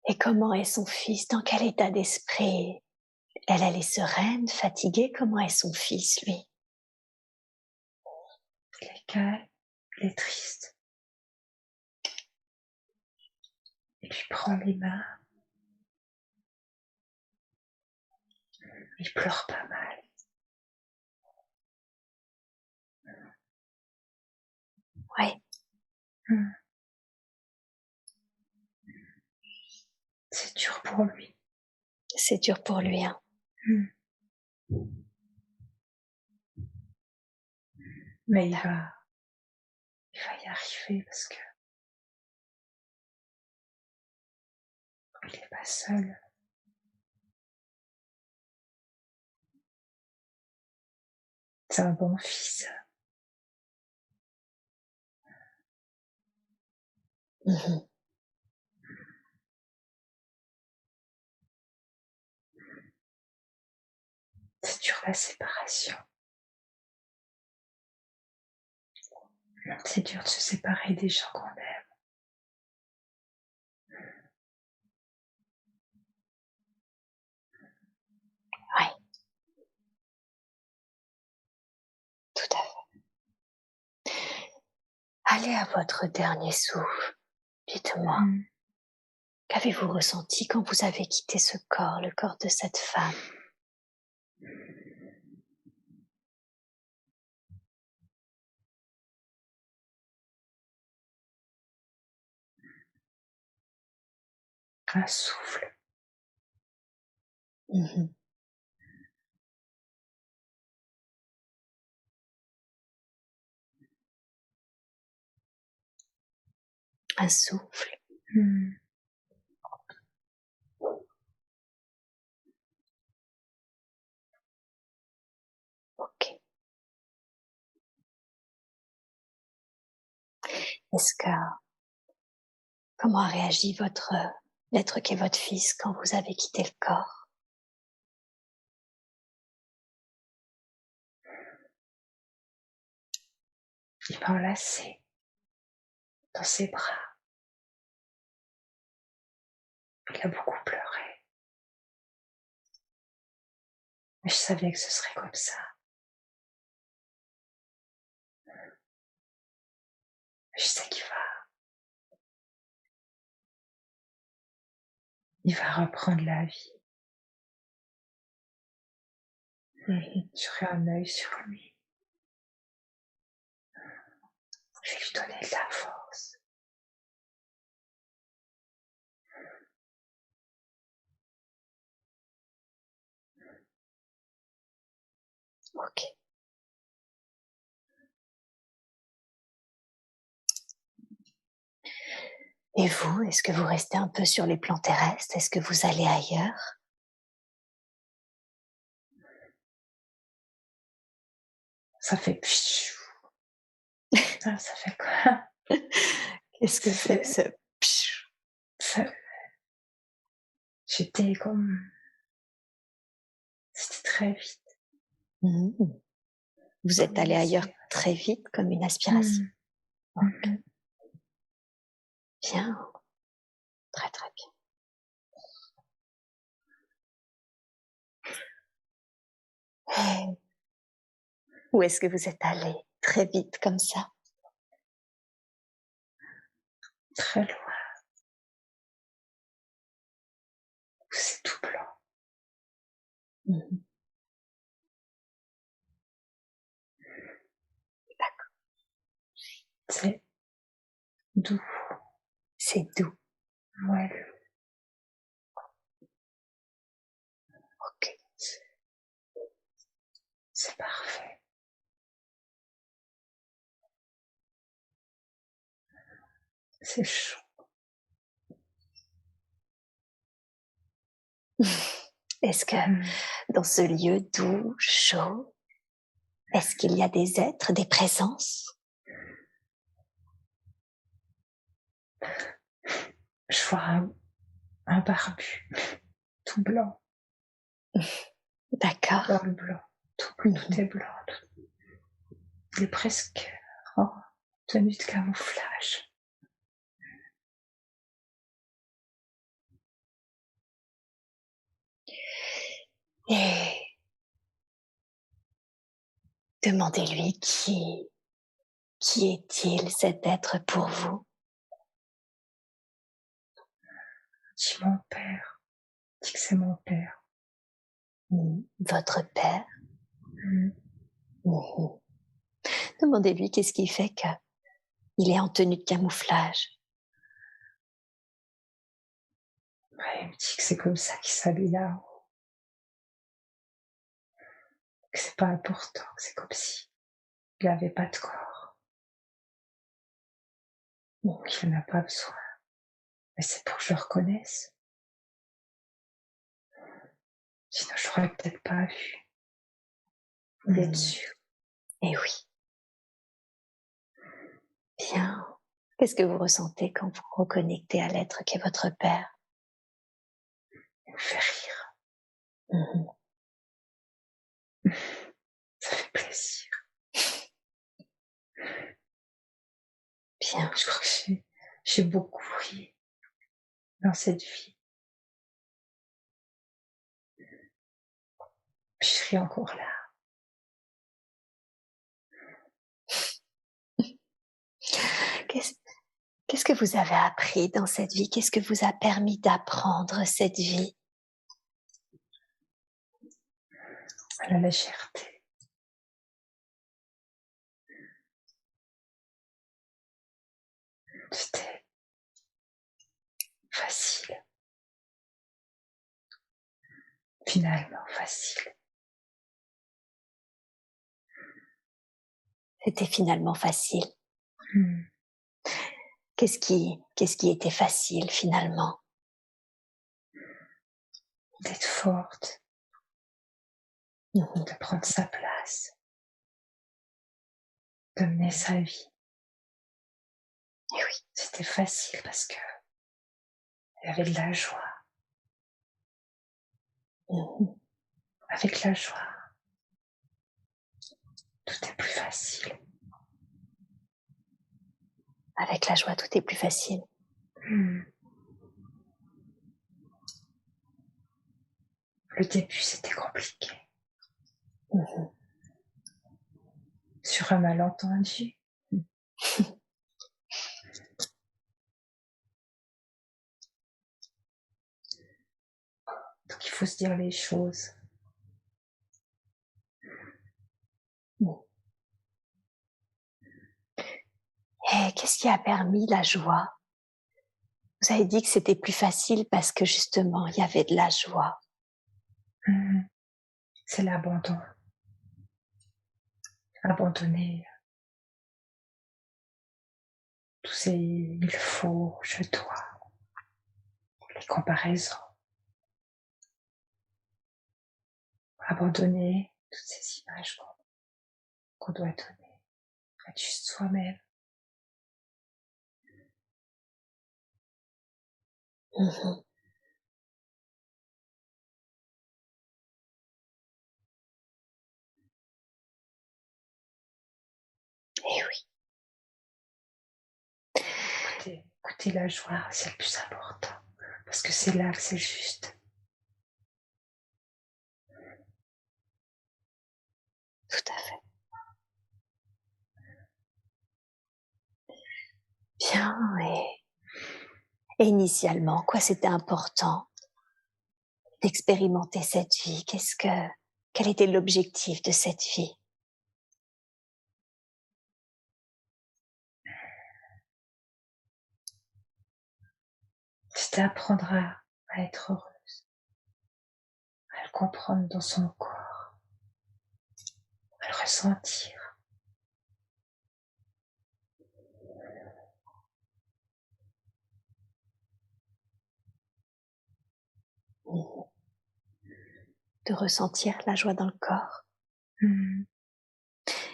Et comment est son fils? Dans quel état d'esprit? Elle est sereine, fatiguée? Comment est son fils, lui? Il est calme, il est triste. Il lui prend les mains, il pleure pas mal. Oui, Mmh. C'est dur pour lui. c'est dur pour lui, hein. Mmh. Mais il va y arriver parce que il est pas seul. C'est un bon fils. Mhm. C'est dur la séparation. C'est dur de se séparer des gens qu'on aime. Oui, tout à fait. Allez à votre dernier souffle. Dites-moi, Mmh. qu'avez-vous ressenti quand vous avez quitté ce corps, le corps de cette femme? Un souffle. Mhm. Un souffle. Mmh. Ok. Est-ce que, comment a réagi l'être qui est votre fils quand vous avez quitté le corps? Il m'a enlacée dans ses bras. Il a beaucoup pleuré. Mais je savais que ce serait comme ça. Je sais qu'il il va reprendre la vie. J'aurai un œil sur lui. Je vais lui donner de la force. Ok. Et vous, est-ce que vous restez un peu sur les plans terrestres? Est-ce que vous allez ailleurs? Ça fait ça fait quoi? Qu'est-ce que c'est que C'est ce pshhh? ça j'étais comme c'était très vite, Mmh. Vous êtes comme une allé ailleurs aspiration. très vite comme une aspiration. OK. Mmh. Bien, très, très bien. Où est-ce que vous êtes allé très vite comme ça? Très loin, où c'est tout blanc. Mmh. C'est doux, C'est doux. moelleux, OK. c'est parfait. C'est chaud. Est-ce que Mmh. dans ce lieu doux, chaud, est-ce qu'il y a des êtres, des présences? Je vois un barbu, tout blanc, dans D'accord. le blanc, tout Mmh. est blanc, il est presque en tenue de camouflage. Et demandez-lui qui est-il cet être pour vous? Dis mon père, dis que c'est mon père. Votre père? Mmh. Mmh. Demandez-lui qu'est-ce qui fait qu'il est en tenue de camouflage. Ouais, il me dit que c'est comme ça qu'il s'habille là-haut, que c'est pas important, que c'est comme si il avait pas de corps, Mmh. qu'il en a pas besoin. Mais c'est pour que je le reconnaisse. Sinon, je l'aurais peut-être pas vu. Vous l'êtes sûr? Et oui, bien. Qu'est-ce que vous ressentez quand vous reconnectez à l'être qui est votre père? Il me fait rire. Mmh. Ça fait plaisir. Bien. Je crois que j'ai beaucoup ri dans cette vie. Puis je serai encore là. Qu'est-ce qu'est-ce que vous avez appris dans cette vie? Qu'est-ce que vous a permis d'apprendre cette vie? À la légèreté. C'était facile. Finalement facile. C'était finalement facile. Mmh. Qu'est-ce qui était facile finalement? D'être forte, Mmh. de prendre sa place, de mener sa vie. Et oui. C'était facile parce que il y avait de la joie. Mmh. Avec la joie, tout est plus facile. Avec la joie, tout est plus facile. Mmh. Le début, c'était compliqué. Mmh. Sur un malentendu. faut se dire les choses. Et qu'est-ce qui a permis la joie? Vous avez dit que c'était plus facile parce que justement, il y avait de la joie. Mmh. C'est l'abandon. Abandonner tous ces «il faut», «je dois», les comparaisons. Abandonner toutes ces images qu'on doit donner. Être juste soi-même. Mhm. Et oui, Écouter la joie, c'est le plus important. Parce que c'est là que c'est juste. tout à fait. Bien, et initialement, quoi c'était important d'expérimenter cette vie? Quel était l'objectif de cette vie? C'était apprendre à être heureuse, à le comprendre dans son corps, à le ressentir. Mhm. De ressentir la joie dans le corps. Mmh.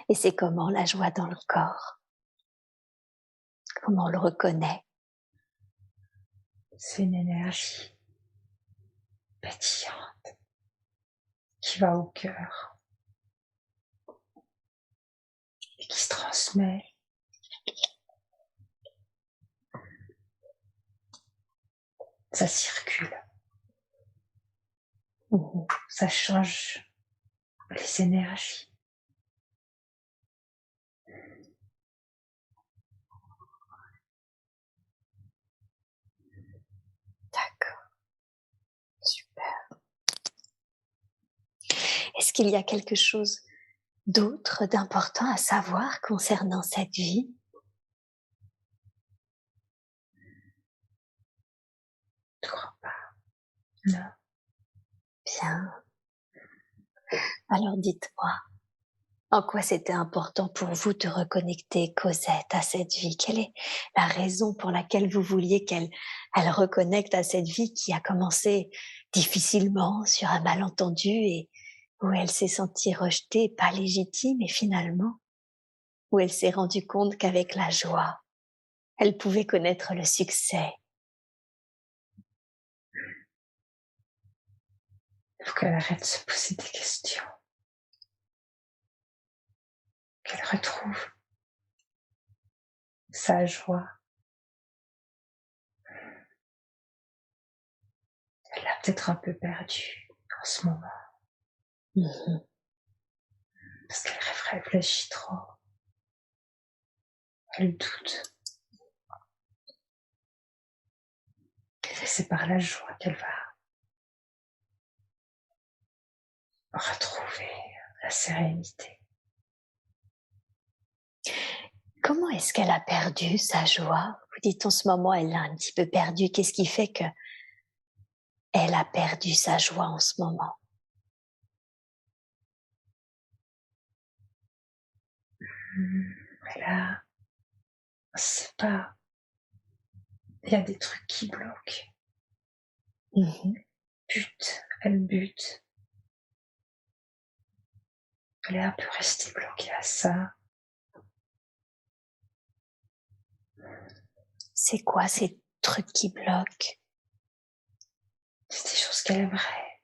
Et c'est comment la joie dans le corps? Comment on le reconnaît? C'est une énergie pétillante qui va au cœur et qui se transmet. Ça circule, Mhm. ça change les énergies. D'accord, super. Est-ce qu'il y a quelque chose d'autre d'important à savoir concernant cette vie? Je crois pas. Non. Bien. Alors dites-moi, en quoi c'était important pour vous de reconnecter Cosette à cette vie? Quelle est la raison pour laquelle vous vouliez qu'elle reconnecte à cette vie qui a commencé difficilement sur un malentendu et où elle s'est sentie rejetée, pas légitime, et finalement, où elle s'est rendue compte qu'avec la joie, elle pouvait connaître le succès? Il faut qu'elle arrête de se poser des questions. Qu'elle retrouve sa joie. Elle l'a peut-être un peu perdue en ce moment Mhm. parce qu'elle réfléchit trop. Elle doute. Et c'est par la joie qu'elle va retrouver la sérénité. Comment est-ce qu'elle a perdu sa joie? Vous dites en ce moment, elle l'a un petit peu perdue. Qu'est-ce qui fait que elle a perdu sa joie en ce moment? Mais là, c'est pas. Il y a des trucs qui bloquent. Mhm. Elle bute. Elle est un peu restée bloquée à ça. C'est quoi ces trucs qui bloquent? C'est des choses qu'elle aimerait.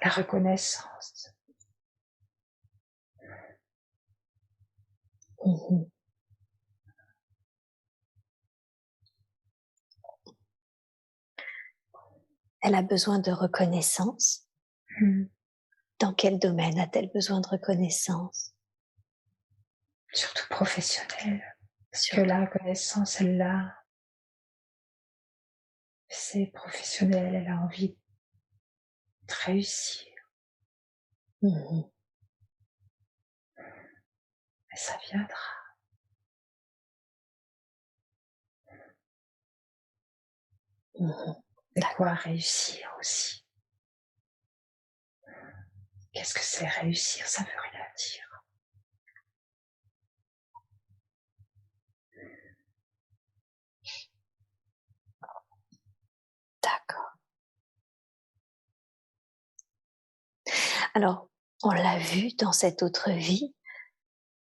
La reconnaissance. Mhm. Elle a besoin de reconnaissance. Mmh. Dans quel domaine a-t-elle besoin de reconnaissance? Surtout professionnelle. Parce que Surtout. la reconnaissance, elle l'a. C'est professionnel, elle a envie de réussir, Mhm. mais ça viendra. Mhm. Et quoi réussir aussi? Qu'est-ce que c'est réussir? Ça veut rien dire. D'accord. Alors, on l'a vu dans cette autre vie,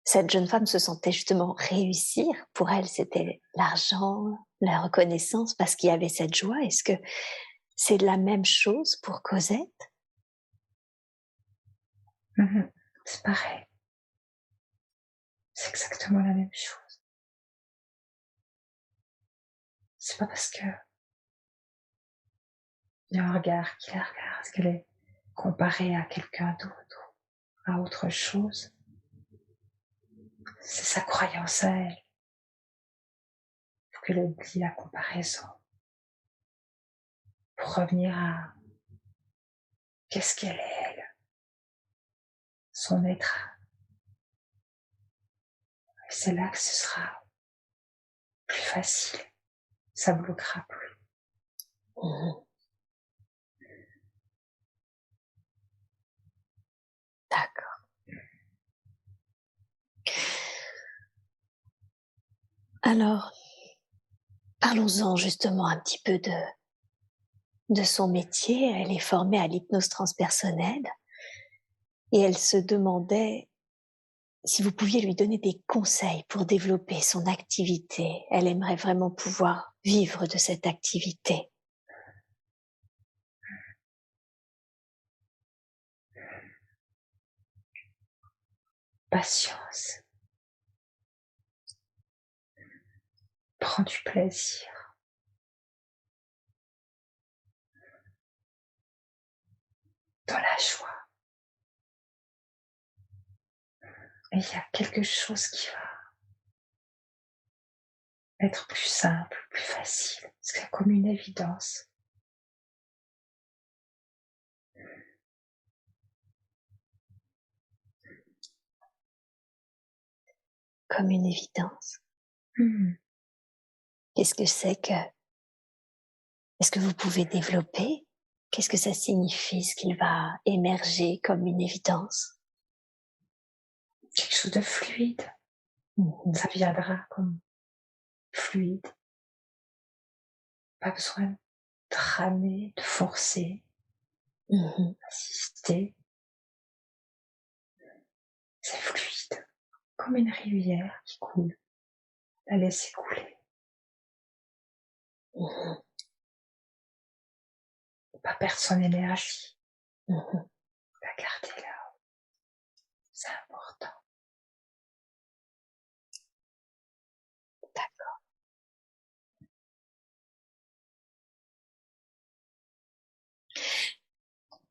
cette jeune femme se sentait justement réussir. Pour elle, c'était l'argent, la reconnaissance, parce qu'il y avait cette joie. Est-ce que c'est la même chose pour Cosette? Mmh. C'est pareil, c'est exactement la même chose. C'est pas parce qu'il y a un regard qui la regarde, qu'elle est comparée à quelqu'un d'autre, à autre chose. C'est sa croyance à elle. Faut qu'elle oublie la comparaison pour revenir à qu'est-ce qu'elle est, elle, son être. Et c'est là que ce sera plus facile, ça bloquera plus. Mhm. D'accord. Alors, parlons-en justement un petit peu de son métier. Elle est formée à l'hypnose transpersonnelle et elle se demandait si vous pouviez lui donner des conseils pour développer son activité. Elle aimerait vraiment pouvoir vivre de cette activité. Patience, prends du plaisir dans la joie. Et il y a quelque chose qui va être plus simple, plus facile. C'est comme une évidence. Comme une évidence. Mmh. Qu'est-ce que c'est que... Est-ce que vous pouvez développer? Qu'est-ce que ça signifie, ce qu'il va émerger comme une évidence? Quelque chose de fluide. Mhm. Ça viendra comme fluide. Pas besoin de ramer, de forcer, Mhm. d'insister. C'est fluide, comme une rivière qui coule. La laisser couler. Mhm. Pas perdre son énergie. Mhm. La garder là. C'est important.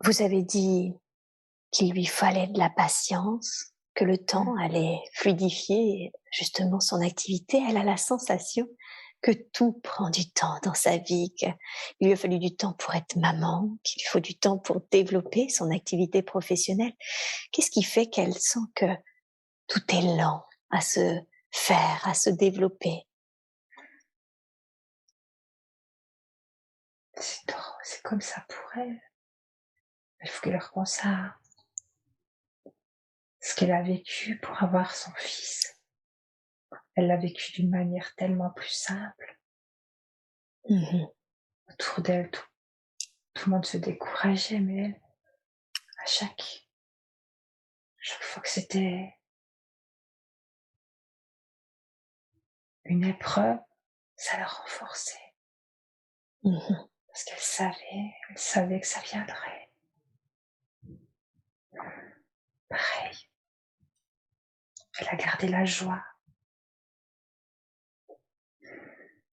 Vous avez dit qu'il lui fallait de la patience, que le Mmh. temps allait fluidifier justement son activité. Elle a la sensation que tout prend du temps dans sa vie, qu'il lui a fallu du temps pour être maman, qu'il lui faut du temps pour développer son activité professionnelle. Qu'est-ce qui fait qu'elle sent que tout est lent à se faire, à se développer? C'est comme ça pour elle. Il faut qu'elle repense à ce qu'elle a vécu pour avoir son fils. Elle l'a vécu d'une manière tellement plus simple. Mhm. Autour d'elle, tout le monde se décourageait, mais elle, à chaque fois que c'était une épreuve, ça la renforçait. Mhm. Parce elle savait que ça viendrait. Pareil, elle a gardé la joie.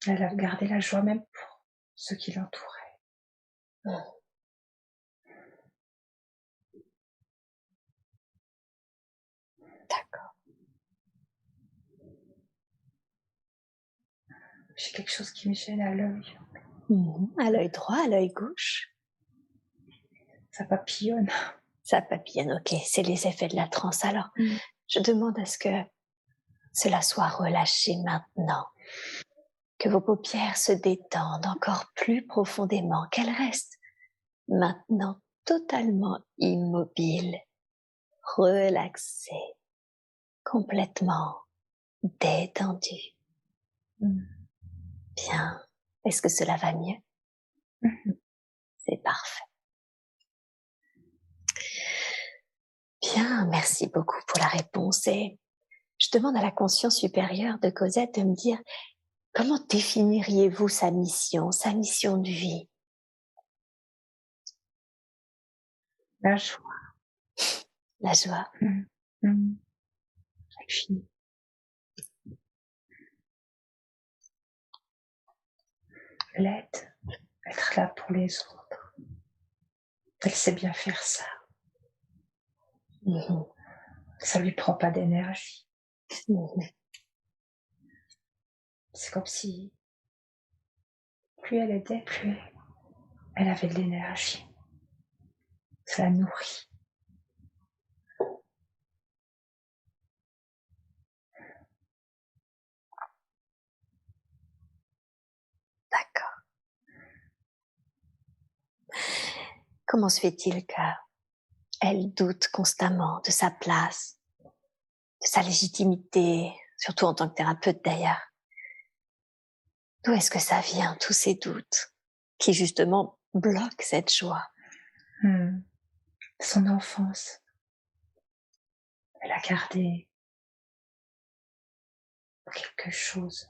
Elle a gardé la joie même pour ceux qui l'entouraient. Mhm. D'accord. J'ai quelque chose qui me gêne à l'œil. À l'œil droit, à l'œil gauche. Ça papillonne. Ça papillonne, ok, c'est les effets de la transe. Alors, Mmh. je demande à ce que cela soit relâché maintenant, que vos paupières se détendent encore plus profondément, qu'elles restent maintenant totalement immobiles, relaxées, complètement détendues. Mmh. Bien. Est-ce que cela va mieux? Mmh. C'est parfait. Bien, merci beaucoup pour la réponse. Et je demande à la conscience supérieure de Cosette de me dire comment définiriez-vous sa mission de vie? La joie. La joie. Mmh. Mmh. Infinie. L'aide, être là pour les autres. Elle sait bien faire ça. Mhm. Ça lui prend pas d'énergie. Mhm. C'est comme si plus elle aidait, plus elle avait de l'énergie. Ça la nourrit. D'accord. Comment se fait-il qu'elle doute constamment de sa place, de sa légitimité, surtout en tant que thérapeute d'ailleurs? D'où est-ce que ça vient, tous ces doutes qui justement bloquent cette joie? Mmh. Son enfance, elle a gardé quelque chose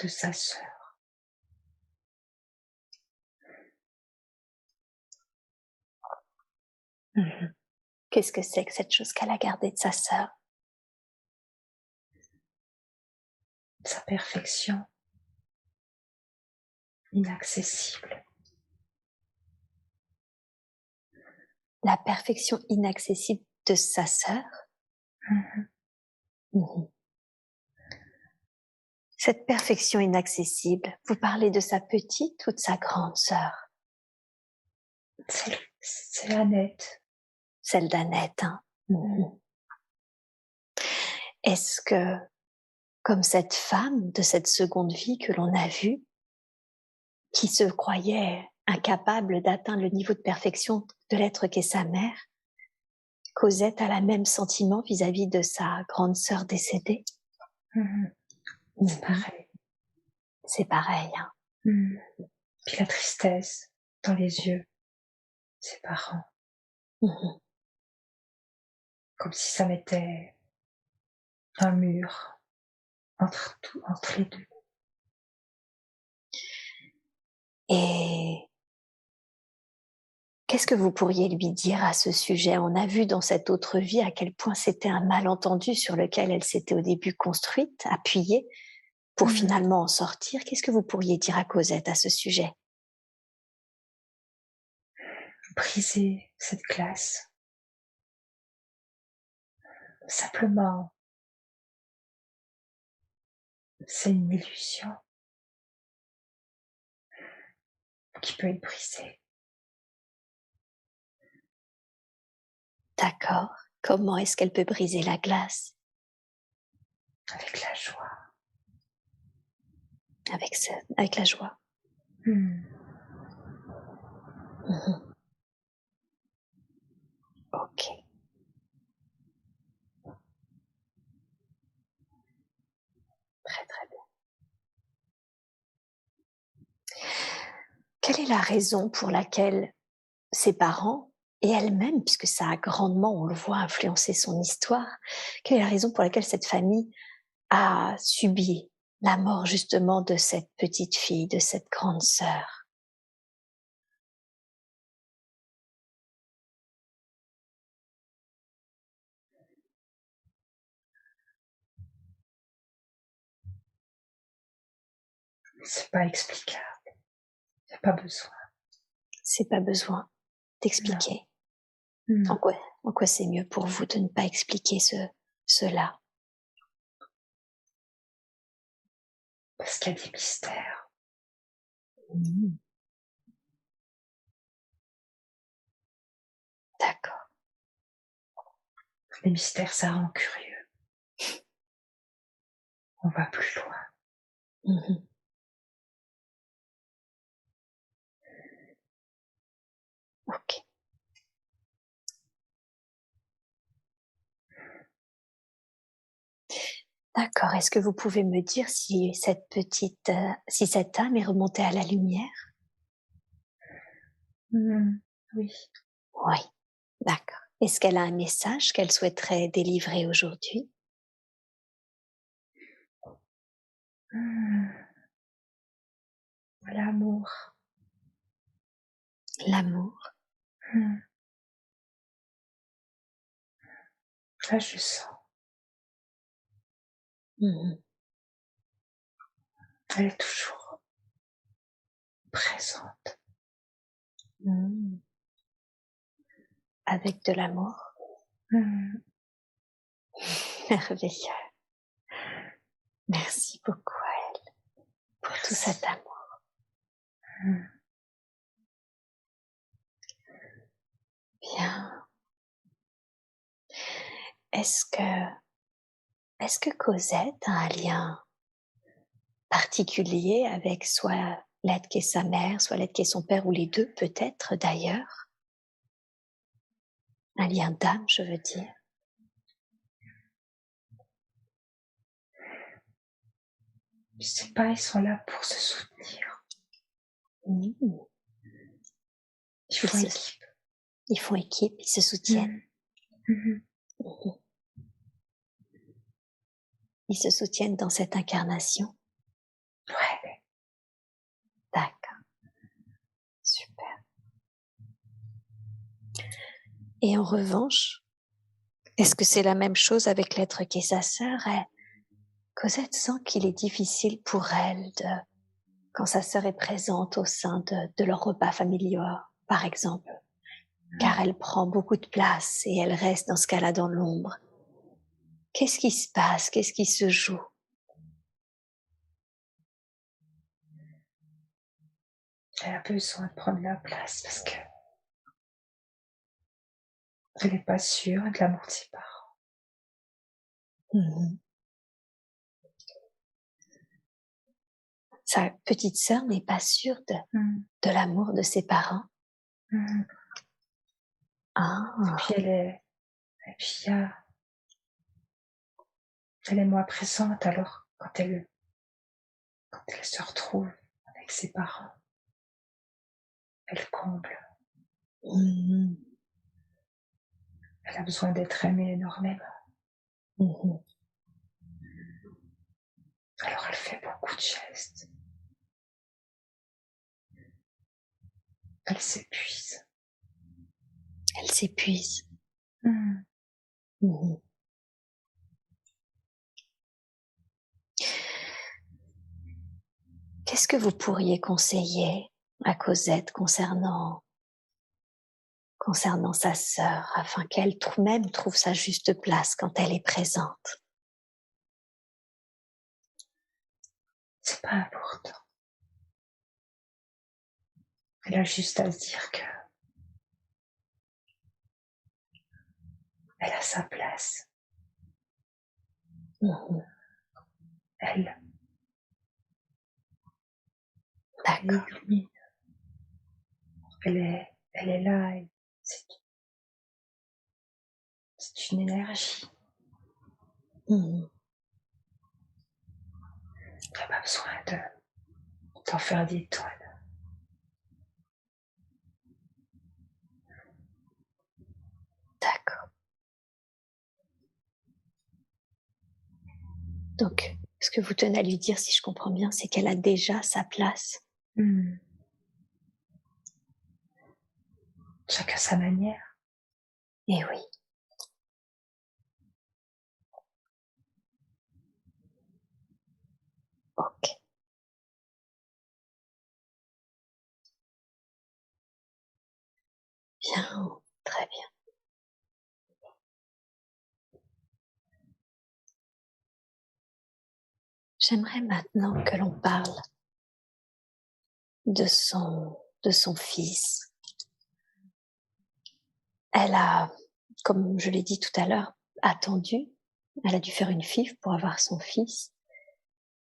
de sa sœur. Mhm. Qu'est-ce que c'est que cette chose qu'elle a gardée de sa sœur? Sa perfection inaccessible. La perfection inaccessible de sa sœur? Mmh. Mhm. Cette perfection inaccessible, vous parlez de sa petite ou de sa grande sœur? C'est Annette. Celle d'Annette, hein? Mhm. Est-ce que, comme cette femme de cette seconde vie que l'on a vue, qui se croyait incapable d'atteindre le niveau de perfection de l'être qu'est sa mère, Cosette a le même sentiment vis-à-vis de sa grande sœur décédée? Mmh. C'est Mhm. pareil. C'est pareil, hein? Mmh. Puis la tristesse dans les yeux, ses parents, Mhm. comme si ça mettait un mur entre les deux. Et qu'est-ce que vous pourriez lui dire à ce sujet? On a vu dans cette autre vie à quel point c'était un malentendu sur lequel elle s'était au début construite, appuyée, pour Mmh. finalement en sortir. Qu'est-ce que vous pourriez dire à Cosette à ce sujet? Briser cette glace, simplement, c'est une illusion qui peut être brisée D'accord. Comment est-ce qu'elle peut briser la glace? avec la joie. Avec la joie. Mmh. Mhm. Ok. Très très bien. Quelle est la raison pour laquelle ses parents et elle-même, puisque ça a grandement, on le voit, influencé son histoire, quelle est la raison pour laquelle cette famille a subi la mort justement de cette petite fille, de cette grande sœur? C'est pas explicable. Il y a pas besoin. C'est pas besoin Non, d'expliquer. non, En quoi c'est mieux pour vous de ne pas expliquer cela? parce qu'il y a des mystères. Mhm. D'accord. Les mystères, ça rend curieux. On va plus loin. Mhm. Ok. D'accord. Est-ce que vous pouvez me dire si si cette âme est remontée à la lumière? Oui. Oui. D'accord. Est-ce qu'elle a un message qu'elle souhaiterait délivrer aujourd'hui? Mmh. L'amour. L'amour. Mmh. Là, je sens. Mhm. Elle est toujours présente. Mhm. Avec de l'amour. Mmh. Merveilleux. Merci beaucoup à elle pour tout Merci. cet amour. Mmh. Bien. Est-ce que, est-ce que Cosette a un lien particulier avec soit l'aide qu'est sa mère, soit l'aide qu'est son père, ou les deux peut-être d'ailleurs? Un lien d'âme, je veux dire. Je sais pas, ils sont là pour se soutenir. Mhm. Ils Ils, font se, équipe. ils font équipe, ils se soutiennent. Mmh. Mhm. Ils se soutiennent dans cette incarnation. Ouais. D'accord, super. Et en revanche, est-ce que c'est la même chose avec l'être qui est sa sœur? Cosette sent qu'il est difficile pour elle quand sa sœur est présente au sein de leurs repas familiaux, par exemple, car elle prend beaucoup de place et elle reste dans ce cas-là dans l'ombre. Qu'est-ce qui se passe? Qu'est-ce qui se joue? Elle a besoin de prendre la place parce que elle est pas sûre de l'amour de ses parents. Mhm. Sa petite sœur n'est pas sûre Mmh. de l'amour de ses parents. Mmh. Et Ah, puis elle est moins présente alors quand elle se retrouve avec ses parents, elle comble. mhm, Elle a besoin d'être aimée énormément. mhm. Alors elle fait beaucoup de gestes. Elle s'épuise. Elle s'épuise. Mmh. Mhm. Qu'est-ce que vous pourriez conseiller à Cosette concernant sa sœur, afin qu'elle même trouve sa juste place quand elle est présente? C'est pas important. Elle a juste à se dire que elle a sa place. Mhm. Elle D'accord. illumine. Elle est là et c'est c'est une énergie. Mhm. Tu as pas besoin d'en faire des tonnes. D'accord. Donc, ce que vous tenez à lui dire, si je comprends bien, c'est qu'elle a déjà sa place. Mmh. Chacun sa manière. Eh oui. Ok. Bien. Très bien. J'aimerais maintenant que l'on parle de son fils. Elle a, comme je l'ai dit tout à l'heure, attendu. Elle a dû faire une FIV pour avoir son fils.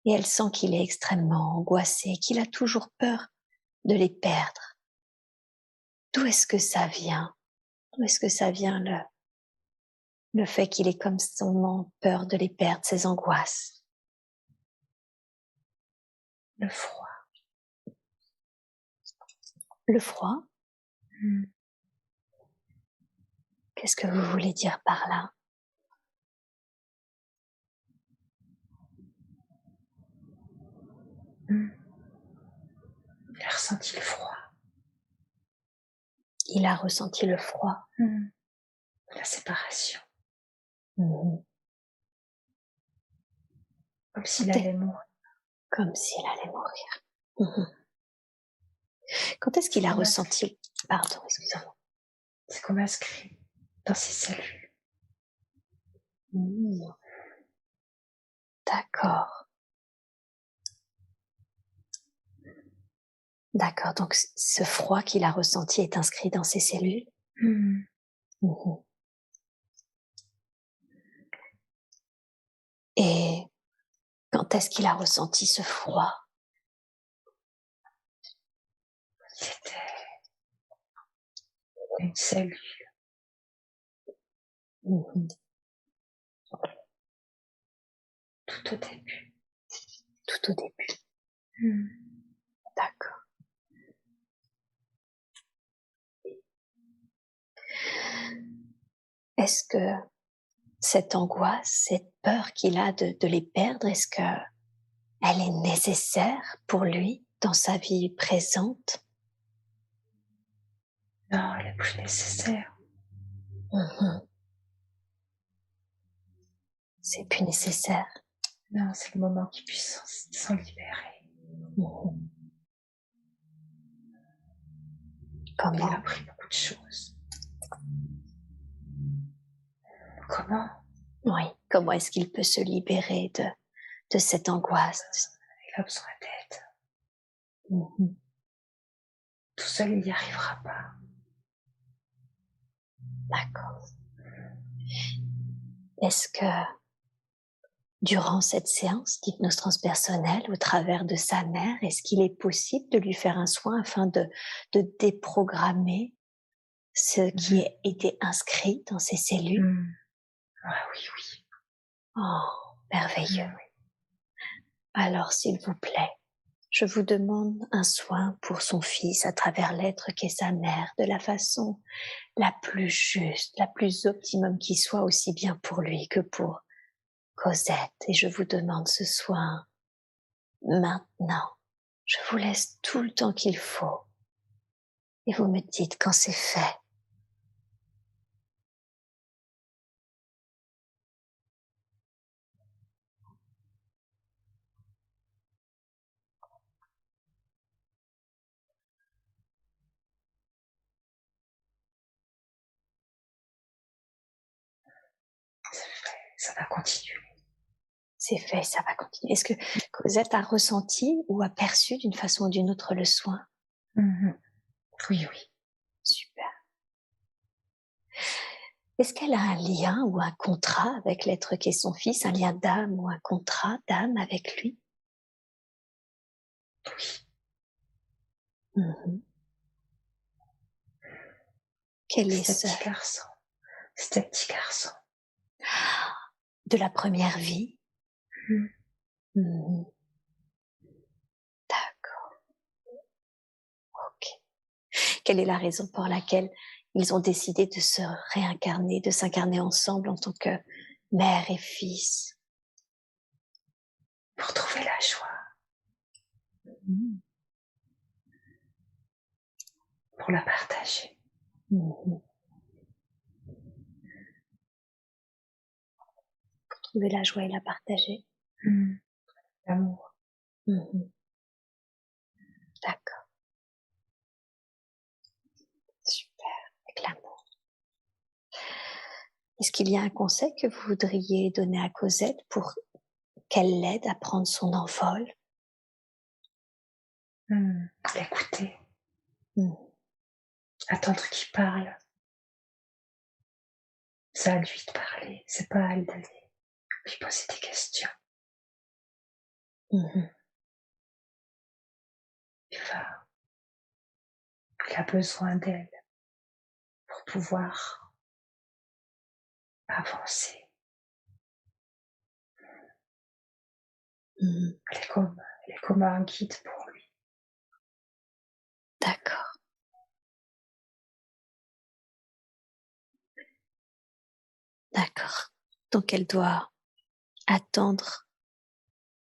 Et elle sent qu'il est extrêmement angoissé, qu'il a toujours peur de les perdre. D'où est-ce que ça vient? D'où est-ce que ça vient le fait qu'il ait constamment peur de les perdre, ses angoisses? Le froid. Le froid? Mmh. Qu'est-ce que vous voulez dire par là? Mmh. Il a ressenti le froid. Il a ressenti le froid. Mmh. La séparation. Mmh. Comme s'il allait mourir. Comme s'il allait mourir. Mmh. Quand est-ce qu'il a ressenti... Pardon, excusez-moi. C'est comme inscrit dans ses cellules. Mmh. D'accord. D'accord, donc ce froid qu'il a ressenti est inscrit dans ses cellules. Mmh. Mmh. Et quand est-ce qu'il a ressenti ce froid? C'était une cellule. Mmh. Tout au début. Tout au début. Mmh. D'accord. Est-ce que cette angoisse, cette peur qu'il a de les perdre, est-ce qu'elle est nécessaire pour lui dans sa vie présente? Non, elle est plus nécessaire. Mmh. C'est plus nécessaire. Non, c'est le moment qu'il puisse s'en libérer. Mmh. Il Comment? a appris beaucoup de choses. Comment? Oui. Comment est-ce qu'il peut se libérer de cette angoisse? Il a besoin d'aide. Mmh. Tout seul, il n'y arrivera pas. D'accord. Est-ce que durant cette séance d'hypnose transpersonnelle, au travers de sa mère, est-ce qu'il est possible de lui faire un soin afin de déprogrammer ce qui a été inscrit dans ses cellules? Mmh. Ah oui, oui. Oh, merveilleux. Mmh. Alors, s'il vous plaît, je vous demande un soin pour son fils à travers l'être qu'est sa mère, de la façon la plus juste, la plus optimum qui soit, aussi bien pour lui que pour Cosette. Et je vous demande ce soin maintenant. Je vous laisse tout le temps qu'il faut. Et vous me dites quand c'est fait. Ça va continuer. C'est fait, ça va continuer. Est-ce que Cosette a ressenti ou a perçu d'une façon ou d'une autre le soin? Mmh. Oui, oui. Super. Est-ce qu'elle a un lien ou un contrat avec l'être qu'est son fils, un lien d'âme ou un contrat d'âme avec lui? Oui. Mmh. Quel est C'était ce... petit garçon. C'était petit garçon. De la première vie? Mmh. Mmh. D'accord. Ok. Quelle est la raison pour laquelle ils ont décidé de se réincarner, de s'incarner ensemble en tant que mère et fils? Pour trouver la joie. Mmh. Pour la partager. Mmh. Pour trouver la joie et la partager. Mmh. L'amour. Mmh. D'accord. Super, avec l'amour. Est-ce qu'il y a un conseil que vous voudriez donner à Cosette pour qu'elle l'aide à prendre son envol? L'écouter, Mmh. attendre qu'il parle. C'est à lui de parler, c'est pas à elle d'aller lui poser des questions. Mmh. Il va il a besoin d'elle pour pouvoir avancer. Mmh. Elle est comme un guide pour lui. D'accord, d'accord. Donc elle doit attendre,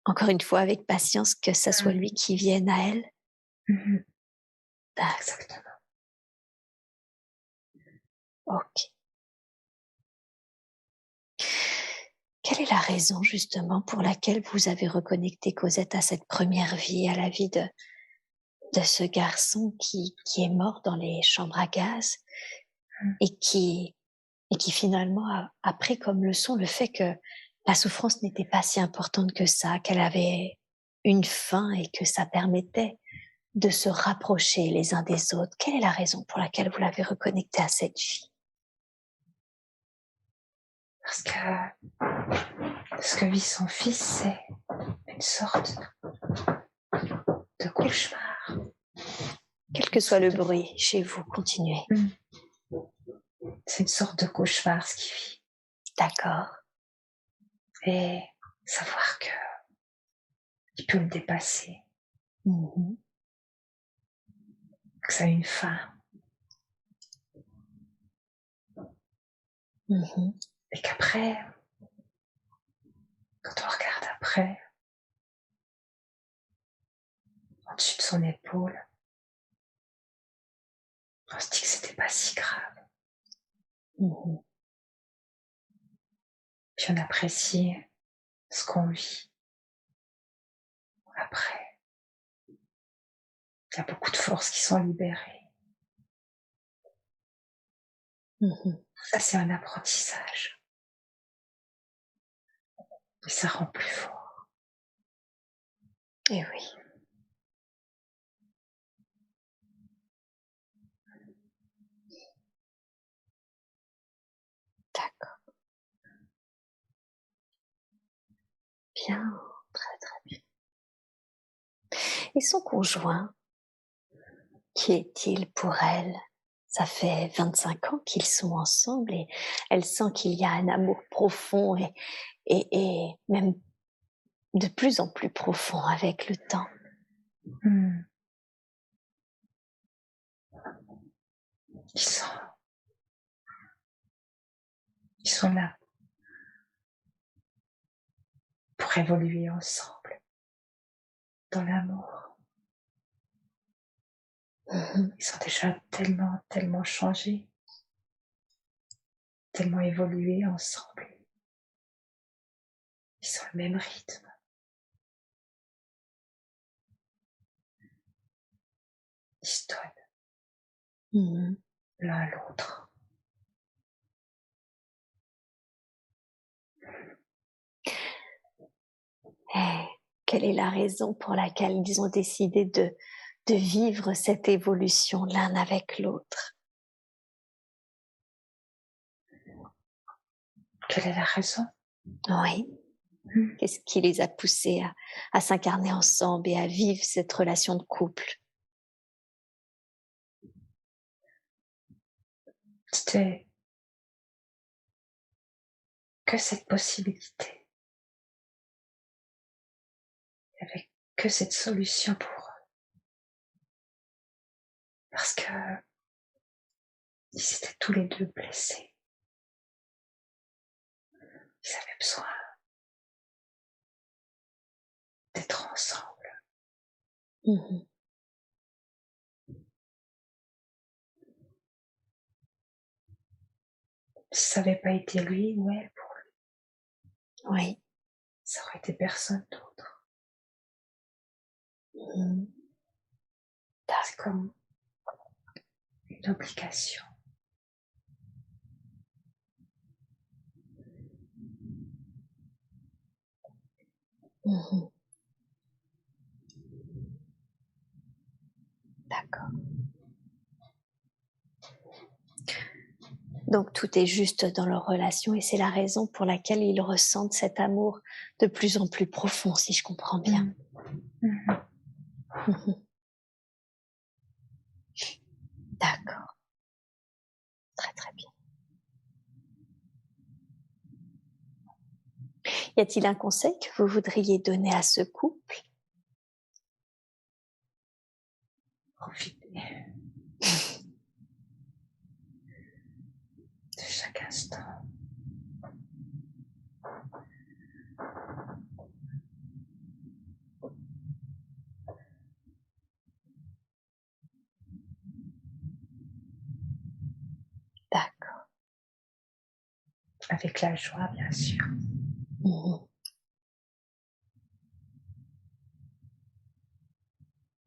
encore une fois avec patience, que ça soit Mmh. lui qui vienne à elle? Mmh. D'accord, Exactement. OK. Quelle est la raison justement pour laquelle vous avez reconnecté Cosette à cette première vie, à la vie de ce garçon qui est mort dans les chambres à gaz Mmh. et qui finalement a pris comme leçon le fait que la souffrance n'était pas si importante que ça, qu'elle avait une fin et que ça permettait de se rapprocher les uns des autres. Quelle est la raison pour laquelle vous l'avez reconnecté à cette vie? Parce que ce que vit son fils, c'est une sorte de cauchemar, Quel une que soit le sorte de bruit chez vous, continuez. mmh, c'est une sorte de cauchemar ce qu'il vit D'accord. et savoir qu'il peut le dépasser, Mmh. que ça a une fin Mmh. et qu'après, quand on regarde après, en dessus de son épaule, on se dit que c'était pas si grave. Mmh. Puis on apprécie ce qu'on vit après. Il y a beaucoup de forces qui sont libérées. Mmh. Ça, c'est un apprentissage et ça rend plus fort. Et oui, d'accord, bien, très, très bien. Et son conjoint, qui est-il pour elle? Ça fait 25 ans qu'ils sont ensemble et elle sent qu'il y a un amour profond et même de plus en plus profond avec le temps. Mmh. Ils sont ils sont là pour évoluer ensemble dans l'amour. Mmh. Ils sont déjà tellement, tellement changés, tellement évolués ensemble. Ils ont le même rythme, ils se donnent Mmh. l'un à l'autre. Et quelle est la raison pour laquelle ils ont décidé de vivre cette évolution l'un avec l'autre? Quelle est la raison? Oui. Mmh. Qu'est-ce qui les a poussés à s'incarner ensemble et à vivre cette relation de couple? C'était que cette possibilité. Il n'y avait que cette solution pour eux. Parce qu'ils étaient tous les 2 blessés. Ils avaient besoin d'être ensemble. Mmh. Si ça n'avait pas été lui ou elle, Oui. ça aurait été personne d'autre. Mmh. C'est comme une obligation. Mmh. Donc tout est juste dans leur relation et c'est la raison pour laquelle ils ressentent cet amour de plus en plus profond, si je comprends bien. Mhm. Mhm. D'accord, très très bien. Y a-t-il un conseil que vous voudriez donner à ce couple? Profiter de chaque instant. D'accord. Avec la joie, bien sûr. Mhm.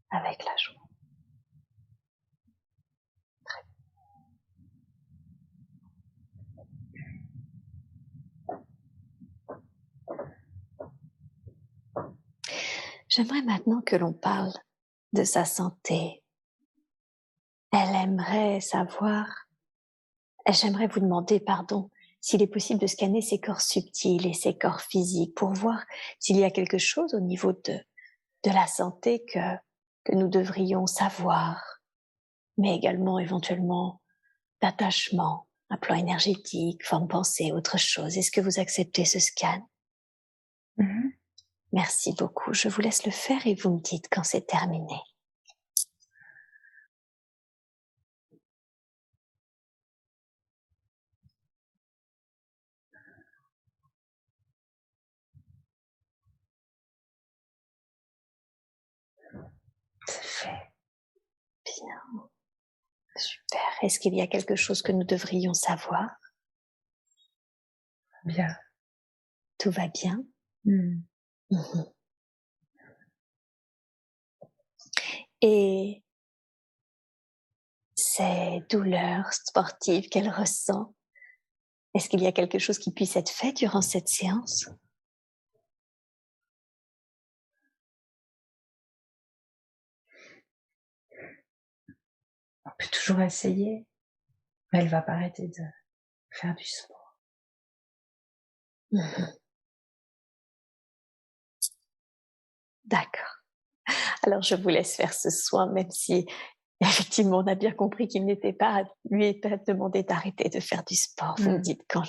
Avec la joie. J'aimerais maintenant que l'on parle de sa santé. J'aimerais vous demander, pardon, s'il est possible de scanner ses corps subtils et ses corps physiques pour voir s'il y a quelque chose au niveau de la santé que nous devrions savoir, mais également éventuellement d'attachement, un plan énergétique, forme pensée, autre chose. Est-ce que vous acceptez ce scan? Mhm. Merci beaucoup. Je vous laisse le faire et vous me dites quand c'est terminé. C'est fait. Bien, super. Est-ce qu'il y a quelque chose que nous devrions savoir? Bien. Tout va bien? Mhm. Mhm. Et ces douleurs sportives qu'elle ressent, est-ce qu'il y a quelque chose qui puisse être fait durant cette séance? On peut toujours essayer, mais elle va pas arrêter de faire du sport. Mhm. D'accord. Alors je vous laisse faire ce soin, même si effectivement on a bien compris qu'il n'était pas lui était demandé d'arrêter de faire du sport. Vous me Mhm. dites quand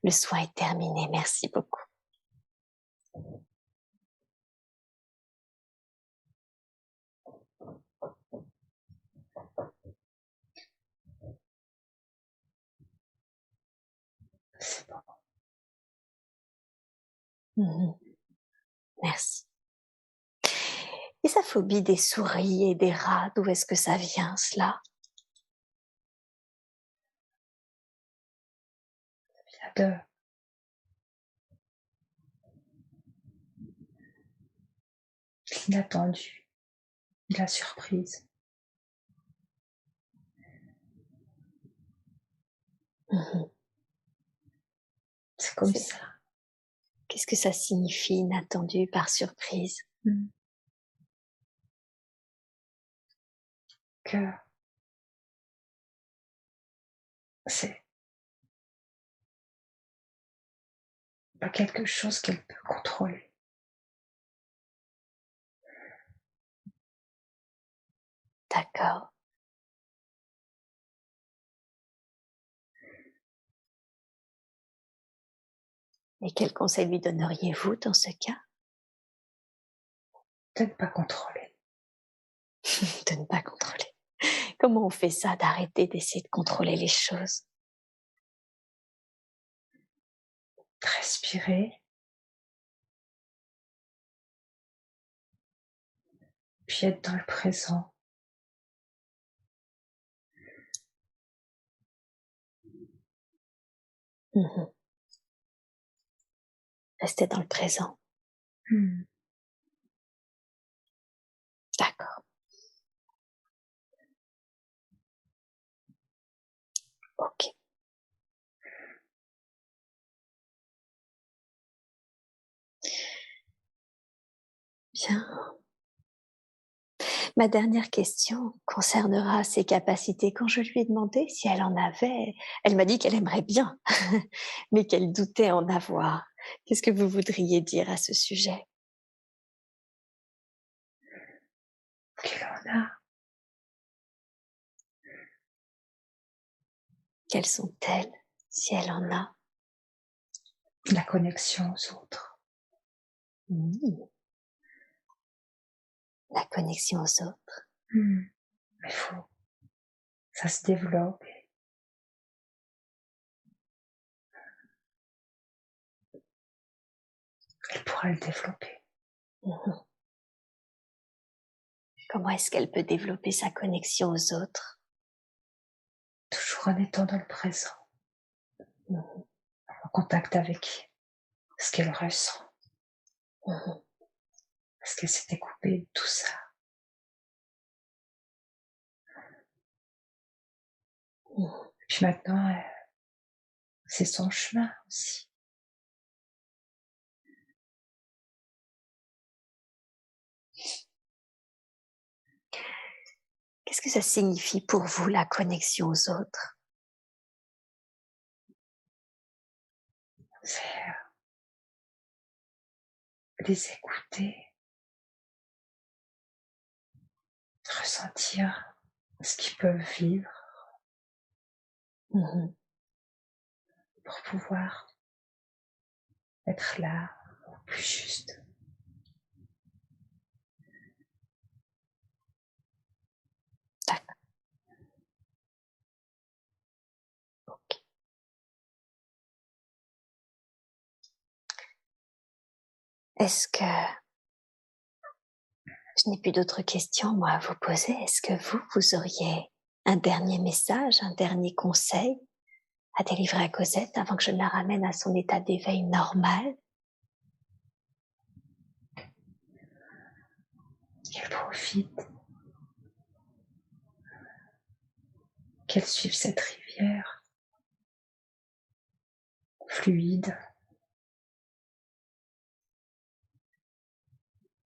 le soin est terminé. Merci beaucoup. C'est bon. Mhm. Merci. Et sa phobie des souris et des rats, d'où est-ce que ça vient cela? Il y a de l'inattendu, de la surprise. Mhm. C'est comme ça. Qu'est-ce que ça signifie inattendu par surprise? Mhm. Que c'est pas quelque chose qu'elle peut contrôler. D'accord. Et quel conseil lui donneriez-vous dans ce cas? Peut-être pas contrôler. De ne pas contrôler. Comment on fait ça, d'arrêter d'essayer de contrôler les choses? Respirer, puis être dans le présent. Mhm. Rester dans le présent. Mhm. D'accord. Ok. Bien. Ma dernière question concernera ses capacités. Quand je lui ai demandé si elle en avait, elle m'a dit qu'elle aimerait bien, mais qu'elle doutait en avoir. Qu'est-ce que vous voudriez dire à ce sujet? Qu'elle en a. Quelles sont-elles, si elle en a? La connexion aux autres. Mmh. La connexion aux autres. Mmh. Mais ça se développe. Elle pourra le développer. Mmh. Comment est-ce qu'elle peut développer sa connexion aux autres? Toujours en étant dans le présent, Mmh. en contact avec ce qu'elle ressent. Mmh. Parce qu'elle s'était coupée de tout ça. Mmh. Puis maintenant, c'est son chemin aussi. Qu'est-ce que ça signifie pour vous, la connexion aux autres? C'est les écouter, ressentir ce qu'ils peuvent vivre Mmh. pour pouvoir être là au plus juste. D'accord, OK. Est-ce que je n'ai plus d'autres questions, moi, à vous poser. Est-ce que vous auriez un dernier message, un dernier conseil à délivrer à Cosette avant que je ne la ramène à son état d'éveil normal? Qu'elle profite, qu'elle suive cette rivière fluide.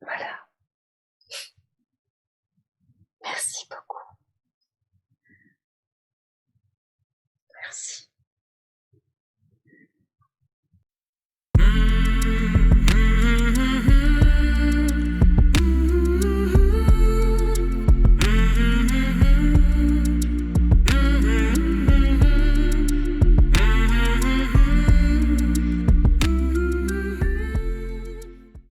Voilà.